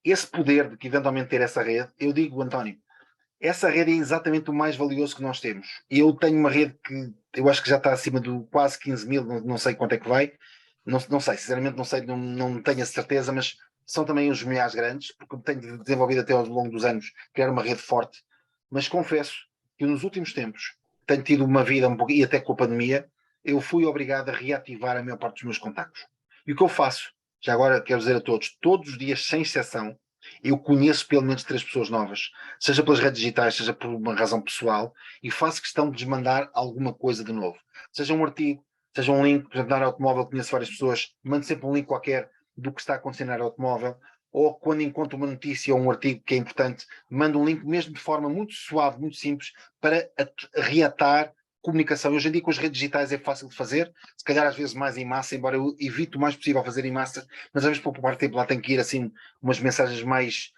esse poder de que eventualmente ter essa rede, eu digo, António, essa rede é exatamente o mais valioso que nós temos. E eu tenho uma rede que eu acho que já está acima de quase 15.000, não sei quanto é que vai, não sei, sinceramente não sei, não tenho a certeza, mas são também uns milhares grandes, porque tenho desenvolvido até ao longo dos anos, criar uma rede forte. Mas confesso que nos últimos tempos tenho tido uma vida um pouquinho, e até com a pandemia, eu fui obrigado a reativar a maior parte dos meus contactos. E o que eu faço, já agora quero dizer a todos os dias, sem exceção, eu conheço pelo menos 3 pessoas novas, seja pelas redes digitais, seja por uma razão pessoal, e faço questão de lhes mandar alguma coisa de novo. Seja um artigo, seja um link, por exemplo, na área automóvel, conheço várias pessoas, mando sempre um link qualquer do que está acontecendo na área automóvel, ou quando encontro uma notícia ou um artigo que é importante, mando um link mesmo de forma muito suave, muito simples, para reatar comunicação. Hoje em dia com as redes digitais é fácil de fazer, se calhar às vezes mais em massa, embora eu evite o mais possível fazer em massa, mas às vezes por parte tempo lá tem que ir assim umas mensagens mais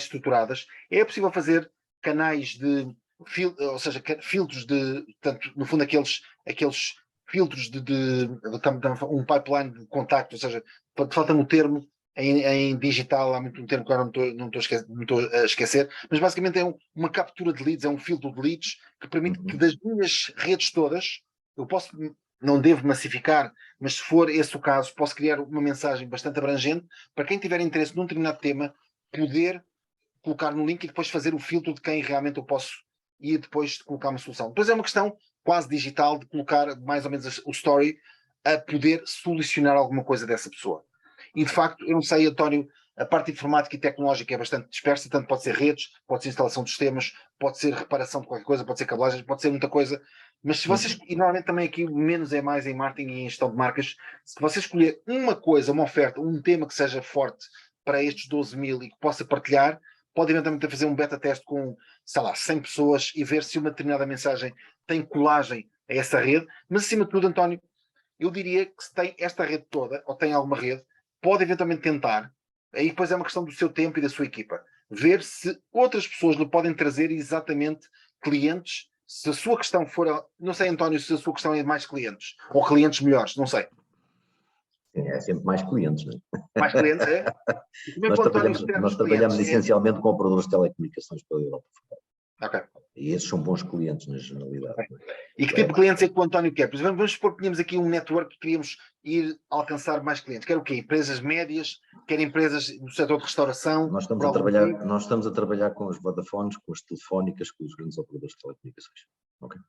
estruturadas. É possível fazer canais de ou seja, filtros de, portanto, no fundo aqueles filtros de um pipeline de contacto, ou seja, falta-me o termo em digital, há muito um termo que agora não estou a esquecer, mas basicamente é uma captura de leads, é um filtro de leads que permite que das minhas redes todas, eu não devo massificar, mas se for esse o caso, posso criar uma mensagem bastante abrangente para quem tiver interesse num determinado tema, poder colocar no link e depois fazer o filtro de quem realmente eu posso ir depois colocar uma solução. Depois é uma questão quase digital de colocar mais ou menos o story a poder solucionar alguma coisa dessa pessoa. E de facto, eu não sei, António, a parte informática e tecnológica é bastante dispersa, tanto pode ser redes, pode ser instalação de sistemas, pode ser reparação de qualquer coisa, pode ser cabelagens, pode ser muita coisa, mas se vocês, e normalmente também aqui menos é mais em marketing e em gestão de marcas, se você escolher uma coisa, uma oferta, um tema que seja forte para estes 12.000 e que possa partilhar, pode eventualmente fazer um beta teste com, sei lá, 100 pessoas e ver se uma determinada mensagem tem colagem a essa rede, mas acima de tudo, António, eu diria que se tem esta rede toda, ou tem alguma rede, pode eventualmente tentar, aí depois é uma questão do seu tempo e da sua equipa, ver se outras pessoas lhe podem trazer exatamente clientes, se a sua questão for, não sei, António, se a sua questão é de mais clientes, ou clientes melhores, não sei. É sempre mais clientes, não é? Mais clientes, é? Nós trabalhamos essencialmente com operadores de telecomunicações pela Europa. Ok. E esses são bons clientes na generalidade. Okay. E que tipo de clientes é que o António quer? Por exemplo, vamos supor que tínhamos aqui um network que queríamos ir alcançar mais clientes. Quer o quê? Empresas médias, quer empresas do setor de restauração? Nós estamos a trabalhar com os Vodafones, com as telefónicas, com os grandes operadores de telecomunicações. Ok.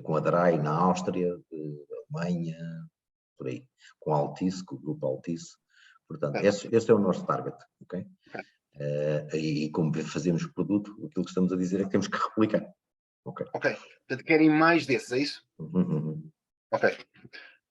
Com a DRAI na Áustria, Alemanha, por aí. Com a Altice, com o grupo Altice. Portanto, esse é o nosso target. Ok? E como fazemos o produto, aquilo que estamos a dizer é que temos que replicar. Ok. Portanto, querem mais desses, é isso? Ok.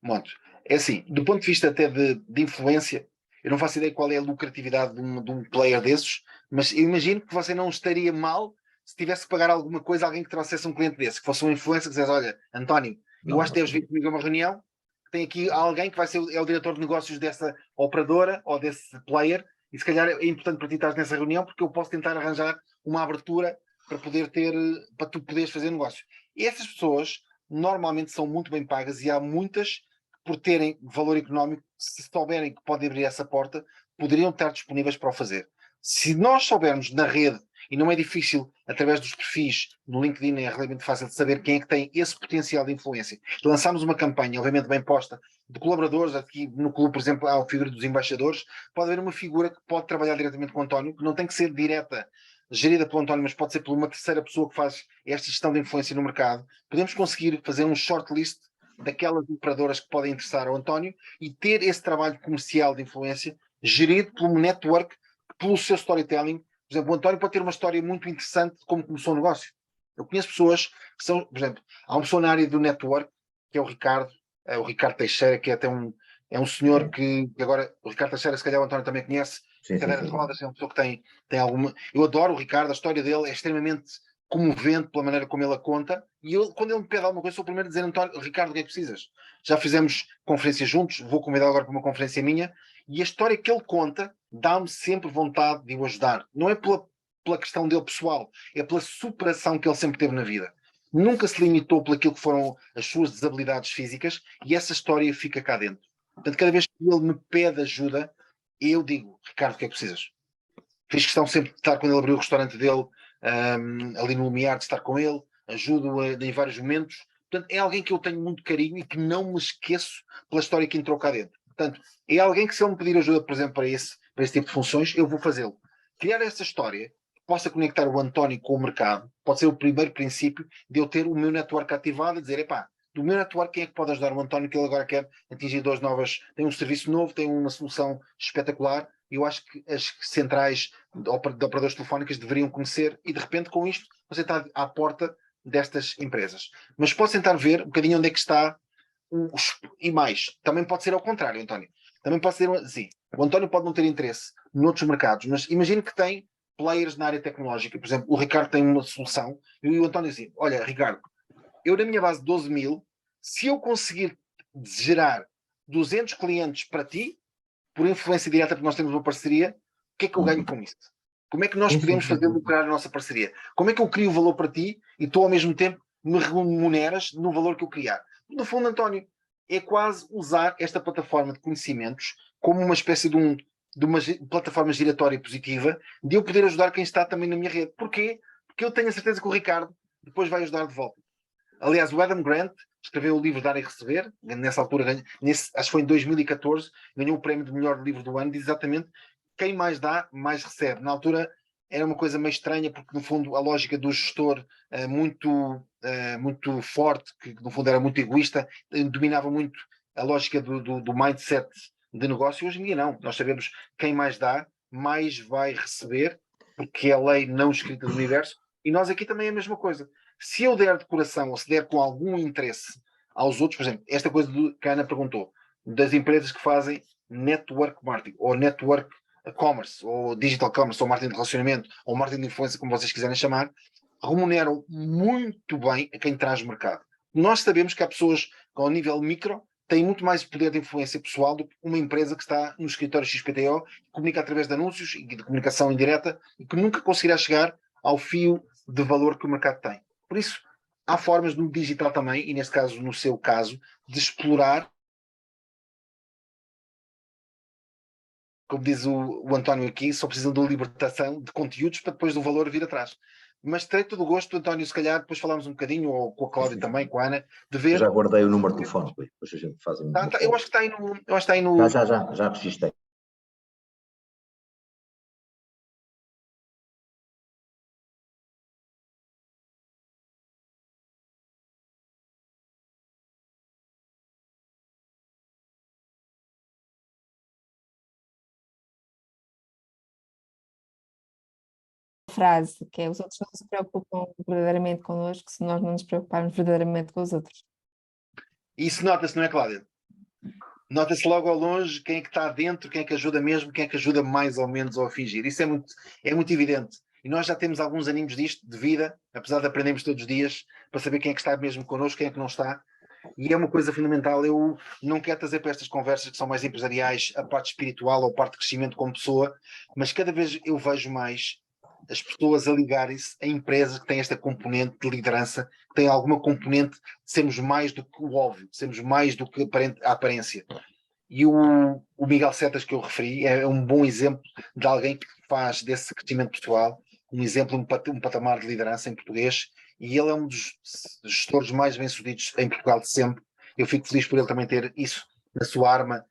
Montes. É assim, do ponto de vista até de influência, eu não faço ideia qual é a lucratividade de um player desses, mas eu imagino que você não estaria mal se tivesse que pagar alguma coisa a alguém que trouxesse um cliente desse, que fosse um influencer que dissesse, olha, António, eu acho que deves vir comigo a uma reunião, tem aqui alguém que vai ser o diretor de negócios dessa operadora ou desse player, e se calhar é importante para ti estar nessa reunião, porque eu posso tentar arranjar uma abertura para tu poderes fazer negócio. E essas pessoas normalmente são muito bem pagas e há muitas por terem valor económico, se souberem que podem abrir essa porta, poderiam estar disponíveis para o fazer. Se nós soubermos na rede, e não é difícil, através dos perfis no LinkedIn, é relativamente fácil de saber quem é que tem esse potencial de influência. Lançámos uma campanha, obviamente bem posta, de colaboradores, aqui no clube, por exemplo, há a figura dos embaixadores, pode haver uma figura que pode trabalhar diretamente com o António, que não tem que ser direta, gerida pelo António, mas pode ser por uma terceira pessoa que faz esta gestão de influência no mercado. Podemos conseguir fazer um shortlist daquelas operadoras que podem interessar ao António e ter esse trabalho comercial de influência gerido por um network, pelo seu storytelling. Por exemplo, o António pode ter uma história muito interessante de como começou o negócio. Eu conheço pessoas que são, por exemplo, há uma pessoa na área do network, que é o Ricardo Teixeira, que é até um senhor que agora, o Ricardo Teixeira, se calhar o António também conhece, cadeira de rodas, é uma pessoa que tem alguma... Eu adoro o Ricardo, a história dele é extremamente comovente pela maneira como ele a conta, e quando ele me pede alguma coisa, sou o primeiro a dizer, António, Ricardo, o que é que precisas? Já fizemos conferências juntos, vou convidar agora para uma conferência minha, e a história que ele conta dá-me sempre vontade de o ajudar. Não é pela questão dele pessoal, é pela superação que ele sempre teve na vida. Nunca se limitou por aquilo que foram as suas desabilidades físicas, e essa história fica cá dentro. Portanto, cada vez que ele me pede ajuda, eu digo, Ricardo, o que é que precisas? Fiz questão sempre de estar quando ele abriu o restaurante dele, ali no Lumiar, de estar com ele, ajudo em vários momentos. Portanto, é alguém que eu tenho muito carinho e que não me esqueço pela história que entrou cá dentro. Portanto, é alguém que, se ele me pedir ajuda, por exemplo, para esse tipo de funções, eu vou fazê-lo. Criar essa história que possa conectar o António com o mercado pode ser o primeiro princípio de eu ter o meu network ativado e dizer, epá, do meu network quem é que pode ajudar o António, que ele agora quer atingir tem um serviço novo, tem uma solução espetacular. Eu acho que as centrais de operadoras telefónicas deveriam conhecer e, de repente, com isto, você está à porta destas empresas. Mas posso tentar ver um bocadinho onde é que está e mais. Também pode ser ao contrário, António. Também pode ser assim. O António pode não ter interesse noutros mercados, mas imagine que tem players na área tecnológica. Por exemplo, o Ricardo tem uma solução e o António diz, olha, Ricardo, eu na minha base de 12 mil, se eu conseguir gerar 200 clientes para ti, por influência direta, porque nós temos uma parceria, o que é que eu ganho com isso? Como é que nós podemos fazer lucrar a nossa parceria? Como é que eu crio valor para ti e tu ao mesmo tempo me remuneras no valor que eu criar? No fundo, António, é quase usar esta plataforma de conhecimentos como uma espécie de uma plataforma giratória positiva de eu poder ajudar quem está também na minha rede. Porquê? Porque eu tenho a certeza que o Ricardo depois vai ajudar de volta. Aliás, o Adam Grant escreveu o livro Dar e Receber, nessa altura, acho que foi em 2014, ganhou o prémio de melhor livro do ano, diz exatamente quem mais dá, mais recebe. Na altura era uma coisa meio estranha, porque no fundo a lógica do gestor muito forte, que no fundo era muito egoísta, dominava muito a lógica do mindset de negócio. Hoje em dia não, nós sabemos quem mais dá, mais vai receber, porque é a lei não escrita do universo, e nós aqui também é a mesma coisa. Se eu der de coração ou se der com algum interesse aos outros, por exemplo, esta coisa que a Ana perguntou, das empresas que fazem network marketing, ou network commerce, ou digital commerce, ou marketing de relacionamento, ou marketing de influência, como vocês quiserem chamar, remuneram muito bem a quem traz mercado. Nós sabemos que há pessoas que ao nível micro têm muito mais poder de influência pessoal do que uma empresa que está no escritório XPTO, que comunica através de anúncios e de comunicação indireta e que nunca conseguirá chegar ao fio de valor que o mercado tem. Por isso, há formas no digital também, e neste caso, no seu caso, de explorar, como diz o António aqui, só precisam de libertação de conteúdos para depois do valor vir atrás. mas terei todo o gosto, António, se calhar depois falamos um bocadinho, ou com a Cláudia também, com a Ana, de ver... Eu já guardei o número de telefone, depois a gente faz um... eu acho que está aí no... Eu acho que está aí no... Já registrei. Frase, que é: os outros não se preocupam verdadeiramente connosco se nós não nos preocuparmos verdadeiramente com os outros. Isso nota-se, não é, Cláudia? Nota-se logo ao longe quem é que está dentro, quem é que ajuda mesmo, quem é que ajuda mais ou menos ou a fingir. Isso é muito evidente. E nós já temos alguns aninhos disto, de vida, apesar de aprendermos todos os dias, para saber quem é que está mesmo connosco, quem é que não está. E é uma coisa fundamental. Eu não quero trazer para estas conversas que são mais empresariais a parte espiritual ou a parte de crescimento como pessoa, mas cada vez eu vejo mais as pessoas a ligarem-se a empresas que têm esta componente de liderança, que têm alguma componente de sermos mais do que o óbvio, de sermos mais do que a aparência. E o Miguel Setas, que eu referi, é um bom exemplo de alguém que faz desse crescimento pessoal um exemplo, um patamar de liderança em português, e ele é um dos gestores mais bem-sucedidos em Portugal de sempre. Eu fico feliz por ele também ter isso na sua arma,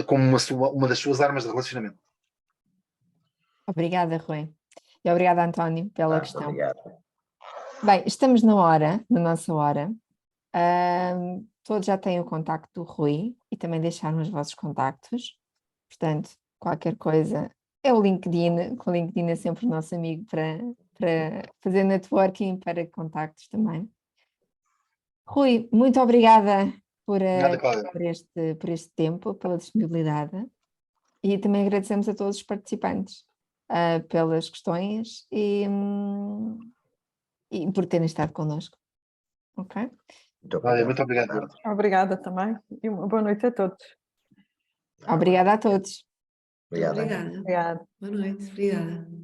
como uma das suas armas de relacionamento. Obrigada, Rui. E obrigada, António, pela questão. Obrigado. Bem, estamos na nossa hora. Todos já têm o contacto do Rui e também deixaram os vossos contactos. Portanto, qualquer coisa é o LinkedIn, que o LinkedIn é sempre o nosso amigo para fazer networking, para contactos também. Rui, muito obrigada por este tempo, pela disponibilidade, e também agradecemos a todos os participantes pelas questões e por terem estado connosco. Ok? Muito obrigado. Obrigada também e uma boa noite a todos. Obrigada a todos. Obrigado. Obrigada. Obrigada. Boa noite. Obrigada.